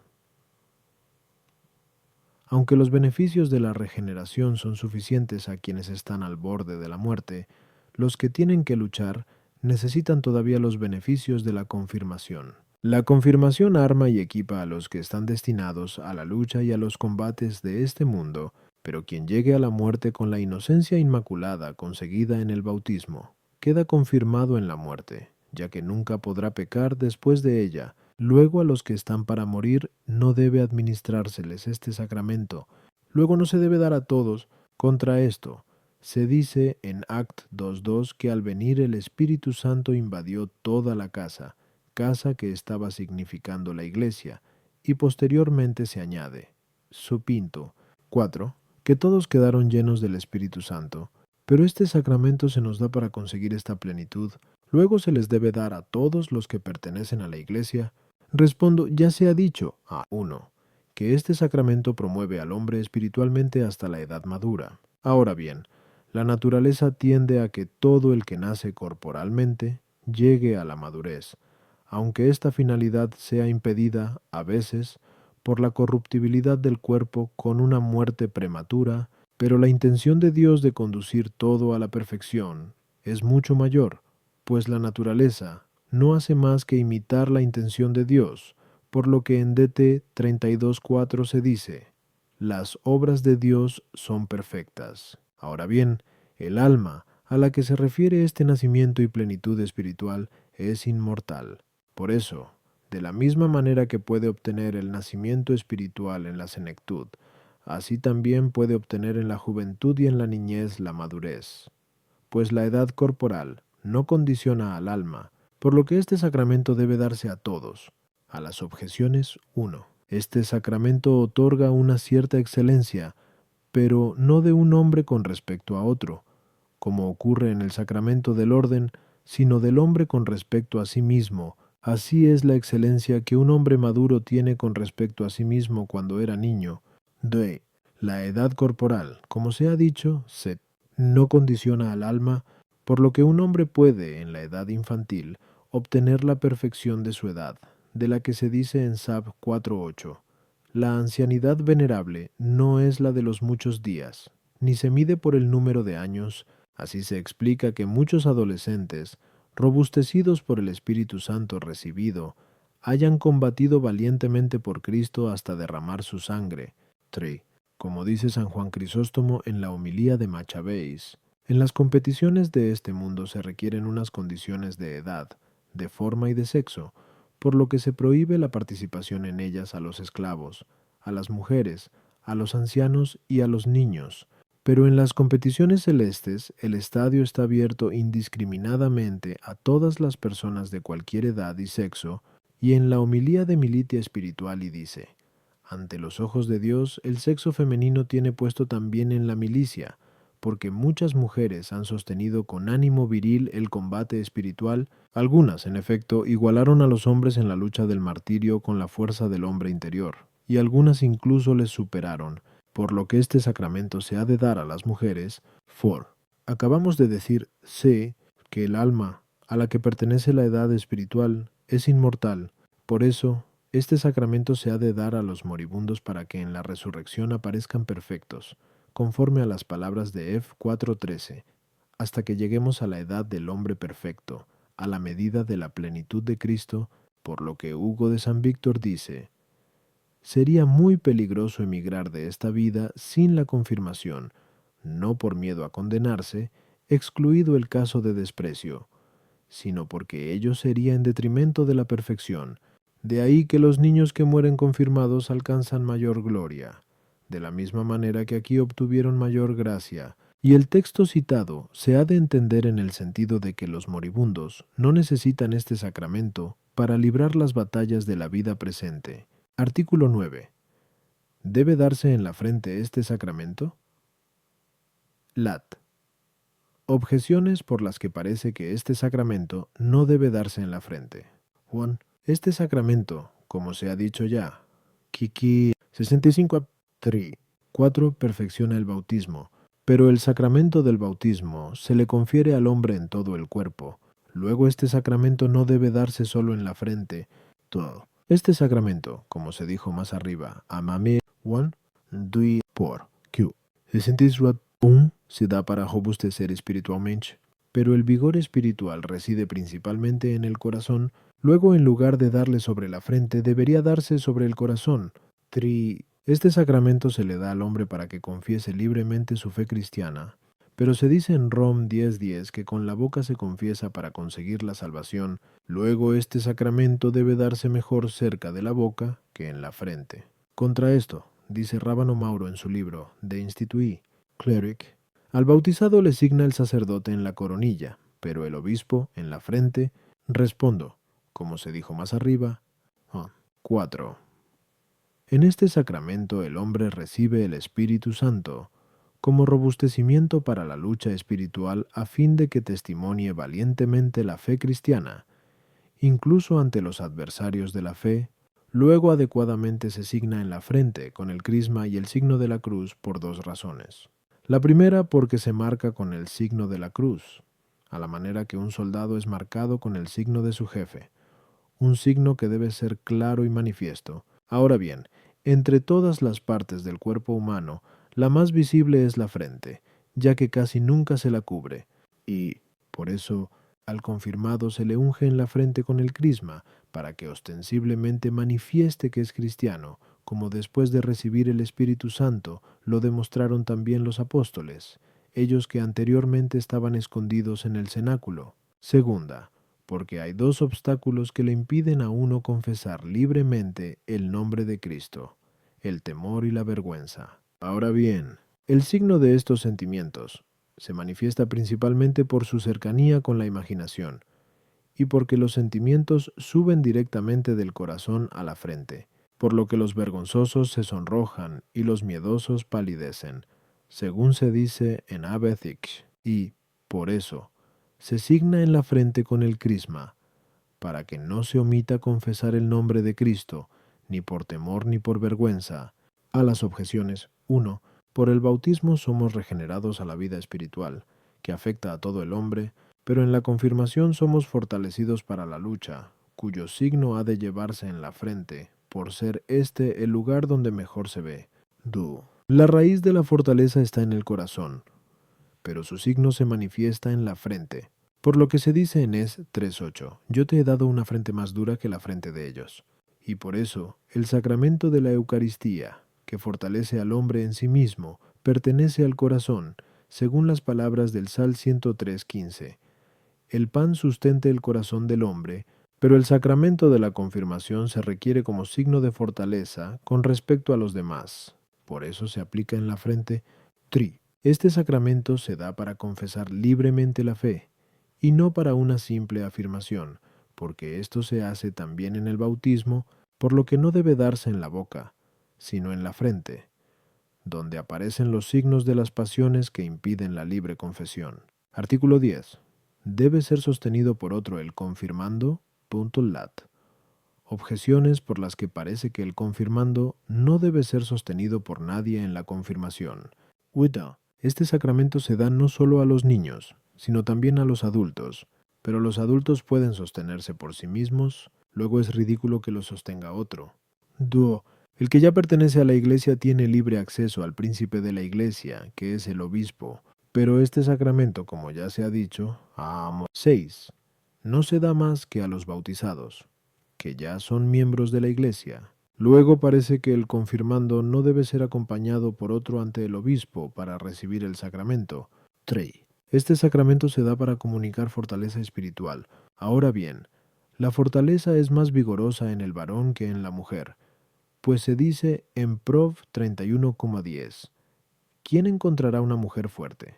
aunque los beneficios de la regeneración son suficientes a quienes están al borde de la muerte, los que tienen que luchar necesitan todavía los beneficios de la confirmación. La confirmación arma y equipa a los que están destinados a la lucha y a los combates de este mundo, pero quien llegue a la muerte con la inocencia inmaculada conseguida en el bautismo, queda confirmado en la muerte, ya que nunca podrá pecar después de ella. Luego a los que están para morir no debe administrárseles este sacramento. Luego no se debe dar a todos. Contra esto, se dice en Act 2.2 que al venir el Espíritu Santo invadió toda la casa que estaba significando la iglesia, y posteriormente se añade, supinto. 4. Que todos quedaron llenos del Espíritu Santo. Pero este sacramento se nos da para conseguir esta plenitud. Luego se les debe dar a todos los que pertenecen a la iglesia. Respondo, ya se ha dicho, a 1, que este sacramento promueve al hombre espiritualmente hasta la edad madura. Ahora bien, la naturaleza tiende a que todo el que nace corporalmente llegue a la madurez, aunque esta finalidad sea impedida, a veces, por la corruptibilidad del cuerpo con una muerte prematura, pero la intención de Dios de conducir todo a la perfección es mucho mayor, pues la naturaleza no hace más que imitar la intención de Dios, por lo que en DT 32.4 se dice: las obras de Dios son perfectas. Ahora bien, el alma a la que se refiere este nacimiento y plenitud espiritual es inmortal. Por eso, de la misma manera que puede obtener el nacimiento espiritual en la senectud, así también puede obtener en la juventud y en la niñez la madurez, pues la edad corporal no condiciona al alma, por lo que este sacramento debe darse a todos. A las objeciones, 1. Este sacramento otorga una cierta excelencia, pero no de un hombre con respecto a otro, como ocurre en el sacramento del orden, sino del hombre con respecto a sí mismo. Así es la excelencia que un hombre maduro tiene con respecto a sí mismo cuando era niño. 2. La edad corporal, como se ha dicho, no condiciona al alma, por lo que un hombre puede, en la edad infantil, obtener la perfección de su edad, de la que se dice en Sab 4.8. La ancianidad venerable no es la de los muchos días, ni se mide por el número de años, Así se explica que muchos adolescentes, robustecidos por el Espíritu Santo recibido, hayan combatido valientemente por Cristo hasta derramar su sangre. 3. Como dice San Juan Crisóstomo en la homilía de Machabéis, en las competiciones de este mundo se requieren unas condiciones de edad, de forma y de sexo, por lo que se prohíbe la participación en ellas a los esclavos, a las mujeres, a los ancianos y a los niños. Pero en las competiciones celestes, el estadio está abierto indiscriminadamente a todas las personas de cualquier edad y sexo, y en la homilía de Militia Spirituali dice: ante los ojos de Dios, el sexo femenino tiene puesto también en la milicia, porque muchas mujeres han sostenido con ánimo viril el combate espiritual. Algunas, en efecto, igualaron a los hombres en la lucha del martirio con la fuerza del hombre interior, y algunas incluso les superaron, por lo que este sacramento se ha de dar a las mujeres. 4. Acabamos de decir, C, que el alma, a la que pertenece la edad espiritual, es inmortal. Por eso, este sacramento se ha de dar a los moribundos para que en la resurrección aparezcan perfectos, conforme a las palabras de F 4:13, hasta que lleguemos a la edad del hombre perfecto, a la medida de la plenitud de Cristo, por lo que Hugo de San Víctor dice: sería muy peligroso emigrar de esta vida sin la confirmación, no por miedo a condenarse, excluido el caso de desprecio, sino porque ello sería en detrimento de la perfección. De ahí que los niños que mueren confirmados alcanzan mayor gloria, de la misma manera que aquí obtuvieron mayor gracia. Y el texto citado se ha de entender en el sentido de que los moribundos no necesitan este sacramento para librar las batallas de la vida presente. Artículo 9. ¿Debe darse en la frente este sacramento? Lat. Objeciones por las que parece que este sacramento no debe darse en la frente. 1. Este sacramento, como se ha dicho ya, Kiki 65 3. 4. Perfecciona el bautismo, pero el sacramento del bautismo se le confiere al hombre en todo el cuerpo. Luego este sacramento no debe darse solo en la frente. Todo. Este sacramento, como se dijo más arriba, amame 1, 2, por Q. 61 se da para robustecer espiritualmente, pero el vigor espiritual reside principalmente en el corazón. Luego, en lugar de darle sobre la frente, debería darse sobre el corazón. 3. Este sacramento se le da al hombre para que confiese libremente su fe cristiana, pero se dice en Rom 10:10 que con la boca se confiesa para conseguir la salvación. Luego este sacramento debe darse mejor cerca de la boca que en la frente. Contra esto, dice Rábano Mauro en su libro De Institui Cleric, al bautizado le signa el sacerdote en la coronilla, pero el obispo en la frente. Respondo, como se dijo más arriba. 4. En este sacramento el hombre recibe el Espíritu Santo como robustecimiento para la lucha espiritual a fin de que testimonie valientemente la fe cristiana, incluso ante los adversarios de la fe. Luego adecuadamente se signa en la frente con el crisma y el signo de la cruz por dos razones. La primera porque se marca con el signo de la cruz, a la manera que un soldado es marcado con el signo de su jefe, un signo que debe ser claro y manifiesto. Ahora bien, entre todas las partes del cuerpo humano, la más visible es la frente, ya que casi nunca se la cubre, y, por eso, al confirmado se le unge en la frente con el crisma, para que ostensiblemente manifieste que es cristiano, como después de recibir el Espíritu Santo lo demostraron también los apóstoles, ellos que anteriormente estaban escondidos en el cenáculo. Segunda, porque hay dos obstáculos que le impiden a uno confesar libremente el nombre de Cristo: el temor y la vergüenza. Ahora bien, el signo de estos sentimientos se manifiesta principalmente por su cercanía con la imaginación, y porque los sentimientos suben directamente del corazón a la frente, por lo que los vergonzosos se sonrojan y los miedosos palidecen, según se dice en Abethich, y, por eso, se signa en la frente con el crisma, para que no se omita confesar el nombre de Cristo, ni por temor ni por vergüenza. A las objeciones. 1. Por el bautismo somos regenerados a la vida espiritual, que afecta a todo el hombre, pero en la confirmación somos fortalecidos para la lucha, cuyo signo ha de llevarse en la frente, por ser este el lugar donde mejor se ve. 2. La raíz de la fortaleza está en el corazón, pero su signo se manifiesta en la frente. Por lo que se dice en Es 3:8, yo te he dado una frente más dura que la frente de ellos. Y por eso, el sacramento de la Eucaristía, que fortalece al hombre en sí mismo, pertenece al corazón, según las palabras del Sal 103:15. El pan sustente el corazón del hombre, pero el sacramento de la confirmación se requiere como signo de fortaleza con respecto a los demás. Por eso se aplica en la frente. Este sacramento se da para confesar libremente la fe, y no para una simple afirmación, porque esto se hace también en el bautismo, por lo que no debe darse en la boca, sino en la frente, donde aparecen los signos de las pasiones que impiden la libre confesión. Artículo 10. Debe ser sostenido por otro el confirmando. Lat. Objeciones por las que parece que el confirmando no debe ser sostenido por nadie en la confirmación. Este sacramento se da no solo a los niños, sino también a los adultos, pero los adultos pueden sostenerse por sí mismos, luego es ridículo que lo sostenga otro. El que ya pertenece a la Iglesia tiene libre acceso al príncipe de la Iglesia, que es el obispo, pero este sacramento, como ya se ha dicho, 6. No se da más que a los bautizados, que ya son miembros de la Iglesia. Luego parece que el confirmando no debe ser acompañado por otro ante el obispo para recibir el sacramento. Este sacramento se da para comunicar fortaleza espiritual. Ahora bien, la fortaleza es más vigorosa en el varón que en la mujer, pues se dice en Prov 31,10, ¿quién encontrará una mujer fuerte?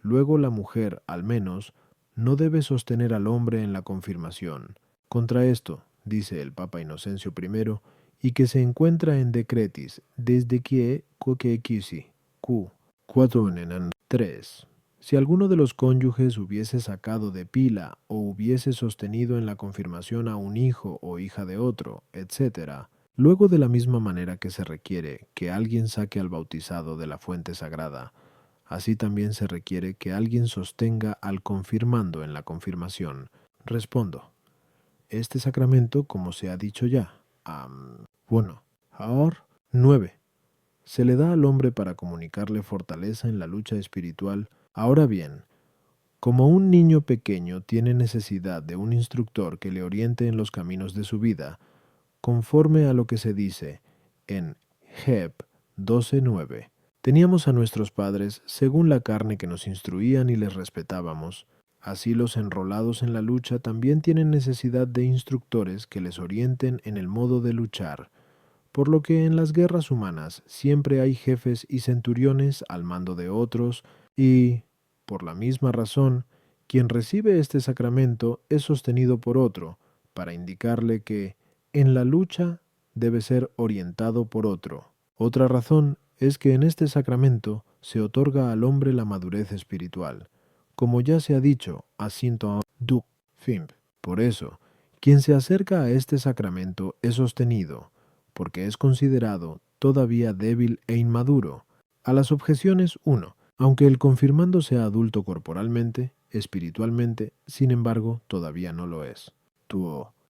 Luego la mujer, al menos, no debe sostener al hombre en la confirmación. Contra esto, dice el Papa Inocencio I, y que se encuentra en Decretis, desde que quisi, Q, 3. Si alguno de los cónyuges hubiese sacado de pila o hubiese sostenido en la confirmación a un hijo o hija de otro, etc., luego de la misma manera que se requiere que alguien saque al bautizado de la fuente sagrada, así también se requiere que alguien sostenga al confirmando en la confirmación. Respondo, este sacramento, como se ha dicho ya, ahora 9. Se le da al hombre para comunicarle fortaleza en la lucha espiritual. Ahora bien, como un niño pequeño tiene necesidad de un instructor que le oriente en los caminos de su vida, conforme a lo que se dice en Heb 12:9. Teníamos a nuestros padres según la carne que nos instruían y les respetábamos. Así los enrolados en la lucha también tienen necesidad de instructores que les orienten en el modo de luchar, por lo que en las guerras humanas siempre hay jefes y centuriones al mando de otros y, por la misma razón, quien recibe este sacramento es sostenido por otro, para indicarle que, en la lucha, debe ser orientado por otro. Otra razón es que en este sacramento se otorga al hombre la madurez espiritual, como ya se ha dicho, Por eso, quien se acerca a este sacramento es sostenido, porque es considerado todavía débil e inmaduro. A las objeciones 1. Aunque el confirmando sea adulto corporalmente, espiritualmente, sin embargo, todavía no lo es.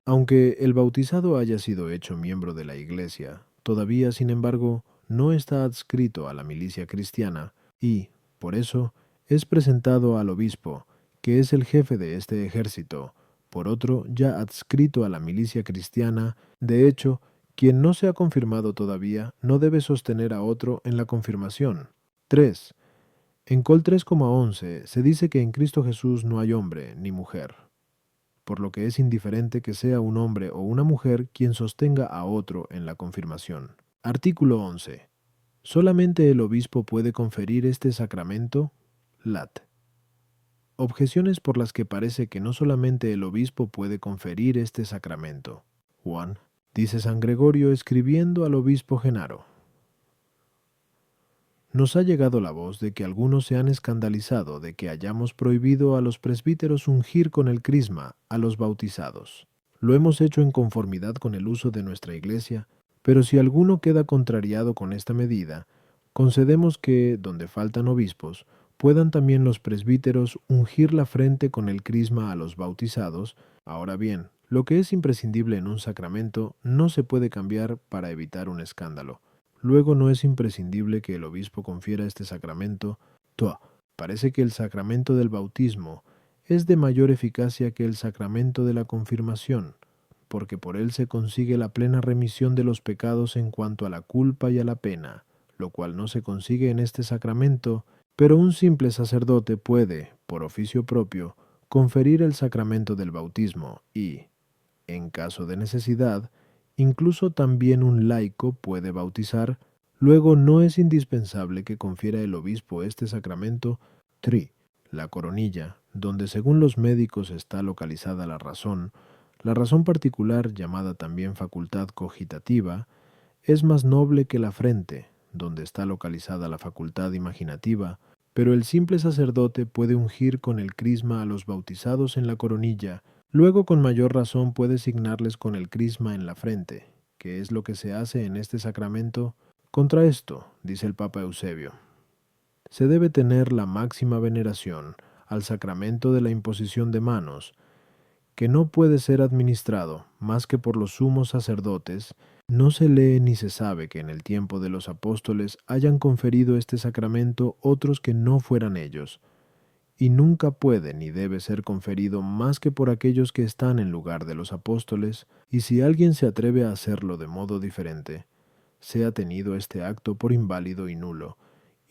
Aunque el bautizado haya sido hecho miembro de la Iglesia, todavía, sin embargo, no está adscrito a la milicia cristiana y, por eso, es presentado al obispo, que es el jefe de este ejército, por otro ya adscrito a la milicia cristiana. De hecho, quien no se ha confirmado todavía no debe sostener a otro en la confirmación. 3. En Col 3,11 se dice que en Cristo Jesús no hay hombre ni mujer, por lo que es indiferente que sea un hombre o una mujer quien sostenga a otro en la confirmación. Artículo 11. Solamente el obispo puede conferir este sacramento. Lat. Objeciones por las que parece que no solamente el obispo puede conferir este sacramento. Dice San Gregorio escribiendo al obispo Genaro: nos ha llegado la voz de que algunos se han escandalizado de que hayamos prohibido a los presbíteros ungir con el crisma a los bautizados. Lo hemos hecho en conformidad con el uso de nuestra Iglesia, pero si alguno queda contrariado con esta medida, concedemos que, donde faltan obispos, puedan también los presbíteros ungir la frente con el crisma a los bautizados. Ahora bien, lo que es imprescindible en un sacramento no se puede cambiar para evitar un escándalo. Luego no es imprescindible que el obispo confiera este sacramento parece que el sacramento del bautismo es de mayor eficacia que el sacramento de la confirmación, porque por él se consigue la plena remisión de los pecados en cuanto a la culpa y a la pena, lo cual no se consigue en este sacramento, pero un simple sacerdote puede, por oficio propio, conferir el sacramento del bautismo y, en caso de necesidad, incluso también un laico puede bautizar. Luego no es indispensable que confiera el obispo este sacramento la coronilla, donde según los médicos está localizada la razón particular llamada también facultad cogitativa, es más noble que la frente, donde está localizada la facultad imaginativa, pero el simple sacerdote puede ungir con el crisma a los bautizados en la coronilla, luego con mayor razón puede signarles con el crisma en la frente, que es lo que se hace en este sacramento. Contra esto, dice el Papa Eusebio, se debe tener la máxima veneración al sacramento de la imposición de manos, que no puede ser administrado más que por los sumos sacerdotes. No se lee ni se sabe que en el tiempo de los apóstoles hayan conferido este sacramento otros que no fueran ellos, y nunca puede ni debe ser conferido más que por aquellos que están en lugar de los apóstoles, y si alguien se atreve a hacerlo de modo diferente, sea tenido este acto por inválido y nulo,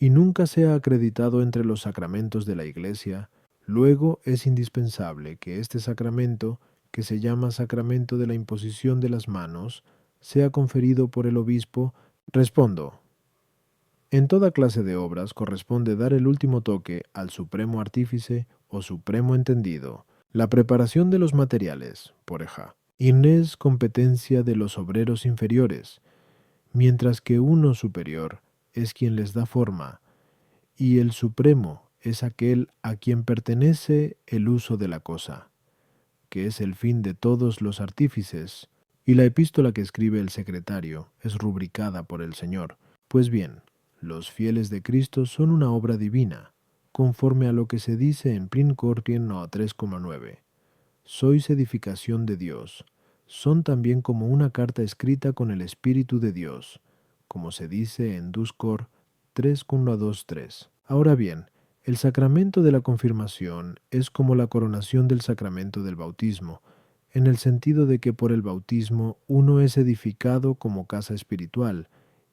y nunca sea acreditado entre los sacramentos de la Iglesia. Luego es indispensable que este sacramento, que se llama sacramento de la imposición de las manos, sea conferido por el obispo. Respondo. En toda clase de obras corresponde dar el último toque al supremo artífice o supremo entendido. La preparación de los materiales, por ejemplo, es competencia de los obreros inferiores, mientras que uno superior es quien les da forma, y el supremo es aquel a quien pertenece el uso de la cosa, que es el fin de todos los artífices, y la epístola que escribe el secretario es rubricada por el Señor. Pues bien, los fieles de Cristo son una obra divina, conforme a lo que se dice en 1 Corintios 3,9. Sois edificación de Dios. Son también como una carta escrita con el Espíritu de Dios, como se dice en 2 Cor 3,1-2,3. Ahora bien, el sacramento de la confirmación es como la coronación del sacramento del bautismo, en el sentido de que por el bautismo uno es edificado como casa espiritual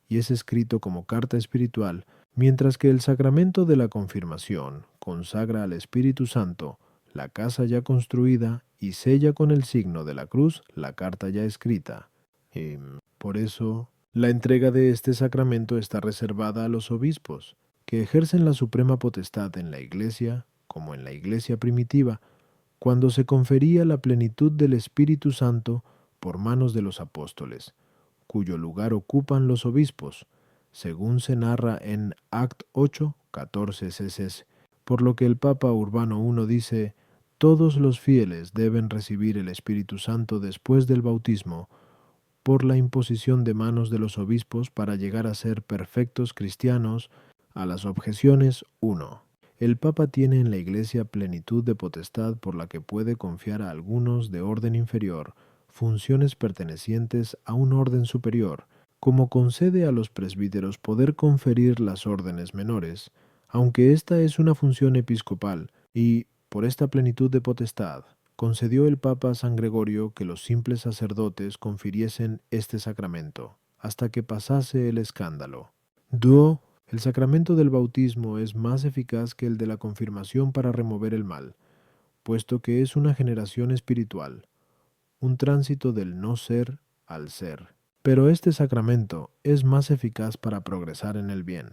y es escrito como carta espiritual, mientras que el sacramento de la confirmación consagra al Espíritu Santo la casa ya construida y sella con el signo de la cruz la carta ya escrita. Y por eso, la entrega de este sacramento está reservada a los obispos, que ejercen la suprema potestad en la Iglesia, como en la Iglesia primitiva, cuando se confería la plenitud del Espíritu Santo por manos de los apóstoles, cuyo lugar ocupan los obispos, según se narra en Act 8, 14 cc, por lo que el Papa Urbano I dice: todos los fieles deben recibir el Espíritu Santo después del bautismo, por la imposición de manos de los obispos para llegar a ser perfectos cristianos. A las objeciones 1. El Papa tiene en la Iglesia plenitud de potestad por la que puede confiar a algunos de orden inferior funciones pertenecientes a un orden superior, como concede a los presbíteros poder conferir las órdenes menores, aunque esta es una función episcopal, y, por esta plenitud de potestad, concedió el Papa a San Gregorio que los simples sacerdotes confiriesen este sacramento, hasta que pasase el escándalo. 2. El sacramento del bautismo es más eficaz que el de la confirmación para remover el mal, puesto que es una generación espiritual, un tránsito del no ser al ser. Pero este sacramento es más eficaz para progresar en el bien,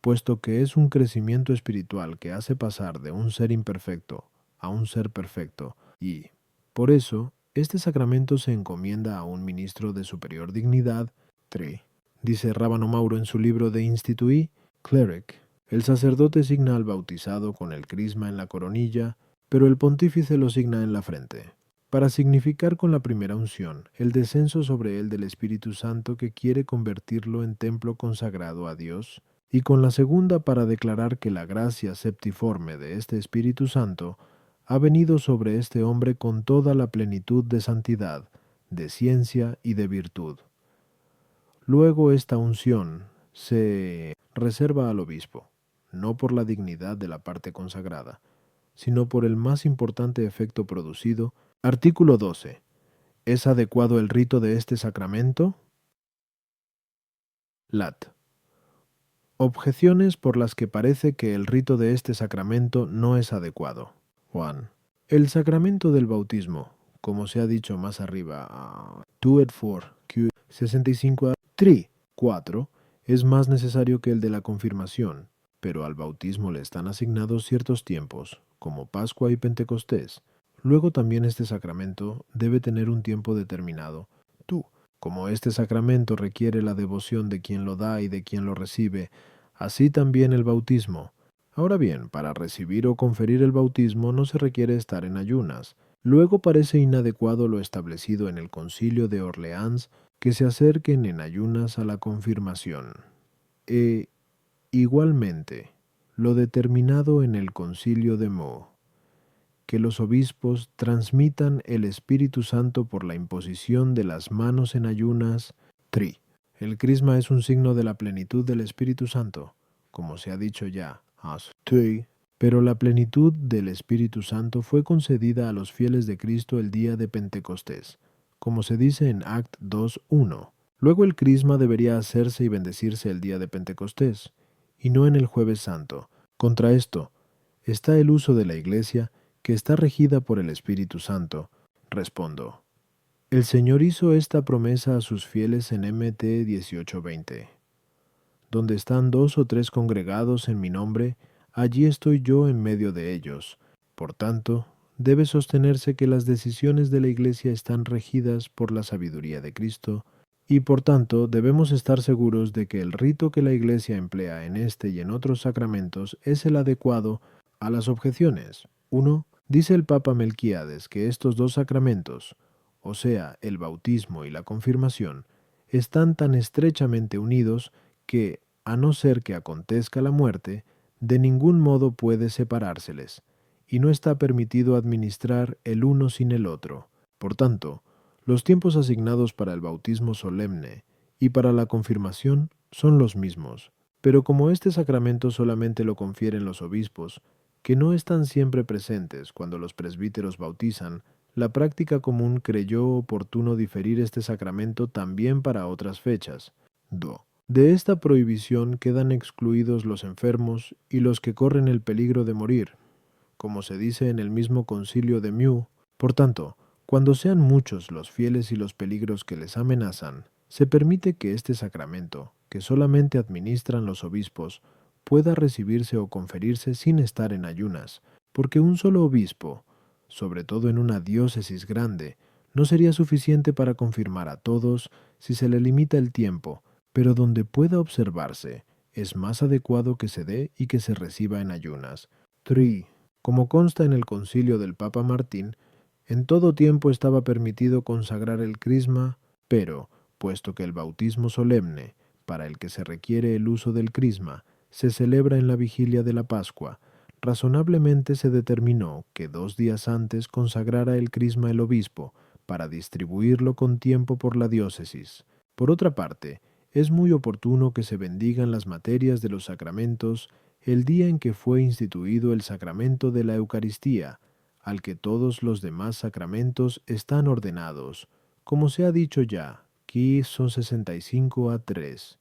puesto que es un crecimiento espiritual que hace pasar de un ser imperfecto a un ser perfecto, y, por eso, este sacramento se encomienda a un ministro de superior dignidad. 3. Dice Rábano Mauro en su libro de Institui Cleric: el sacerdote signa al bautizado con el crisma en la coronilla, pero el pontífice lo signa en la frente, para significar con la primera unción el descenso sobre él del Espíritu Santo que quiere convertirlo en templo consagrado a Dios, y con la segunda para declarar que la gracia septiforme de este Espíritu Santo ha venido sobre este hombre con toda la plenitud de santidad, de ciencia y de virtud. Luego esta unción se reserva al obispo, no por la dignidad de la parte consagrada, sino por el más importante efecto producido. Artículo 12. ¿Es adecuado el rito de este sacramento? Lat. Objeciones por las que parece que el rito de este sacramento no es adecuado. Juan. El sacramento del bautismo, como se ha dicho más arriba, 2 et 4, Q 65 3, 4, es más necesario que el de la confirmación, pero al bautismo le están asignados ciertos tiempos, como Pascua y Pentecostés. Luego también este sacramento debe tener un tiempo determinado. Tú, como este sacramento requiere la devoción de quien lo da y de quien lo recibe, así también el bautismo. Ahora bien, para recibir o conferir el bautismo no se requiere estar en ayunas. Luego parece inadecuado lo establecido en el Concilio de Orleans, que se acerquen en ayunas a la confirmación. Igualmente, lo determinado en el Concilio de Meaux, que los obispos transmitan el Espíritu Santo por la imposición de las manos en ayunas. Tri. El crisma es un signo de la plenitud del Espíritu Santo, como se ha dicho ya, pero la plenitud del Espíritu Santo fue concedida a los fieles de Cristo el día de Pentecostés, como se dice en Act 2:1. Luego el crisma debería hacerse y bendecirse el día de Pentecostés, y no en el Jueves Santo. Contra esto está el uso de la Iglesia, que está regida por el Espíritu Santo. Respondo. El Señor hizo esta promesa a sus fieles en Mt 18:20. Donde están 2 o 3 congregados en mi nombre, allí estoy yo en medio de ellos. Por tanto, debe sostenerse que las decisiones de la Iglesia están regidas por la sabiduría de Cristo, y por tanto debemos estar seguros de que el rito que la Iglesia emplea en este y en otros sacramentos es el adecuado a las objeciones. 1. Dice el Papa Melquíades que estos dos sacramentos, o sea, el bautismo y la confirmación, están tan estrechamente unidos que, a no ser que acontezca la muerte, de ningún modo puede separárseles, y no está permitido administrar el uno sin el otro. Por tanto, los tiempos asignados para el bautismo solemne y para la confirmación son los mismos, pero como este sacramento solamente lo confieren los obispos, que no están siempre presentes cuando los presbíteros bautizan, la práctica común creyó oportuno diferir este sacramento también para otras fechas. 2. De esta prohibición quedan excluidos los enfermos y los que corren el peligro de morir, como se dice en el mismo Concilio de Meaux. Por tanto, cuando sean muchos los fieles y los peligros que les amenazan, se permite que este sacramento, que solamente administran los obispos, pueda recibirse o conferirse sin estar en ayunas, porque un solo obispo, sobre todo en una diócesis grande, no sería suficiente para confirmar a todos si se le limita el tiempo, pero donde pueda observarse, es más adecuado que se dé y que se reciba en ayunas. 3. Como consta en el concilio del Papa Martín, en todo tiempo estaba permitido consagrar el crisma, pero, puesto que el bautismo solemne, para el que se requiere el uso del crisma, se celebra en la vigilia de la Pascua, razonablemente se determinó que 2 días antes consagrara el crisma el obispo, para distribuirlo con tiempo por la diócesis. Por otra parte, es muy oportuno que se bendigan las materias de los sacramentos el día en que fue instituido el sacramento de la Eucaristía, al que todos los demás sacramentos están ordenados, como se ha dicho ya, aquí son 65 a 3.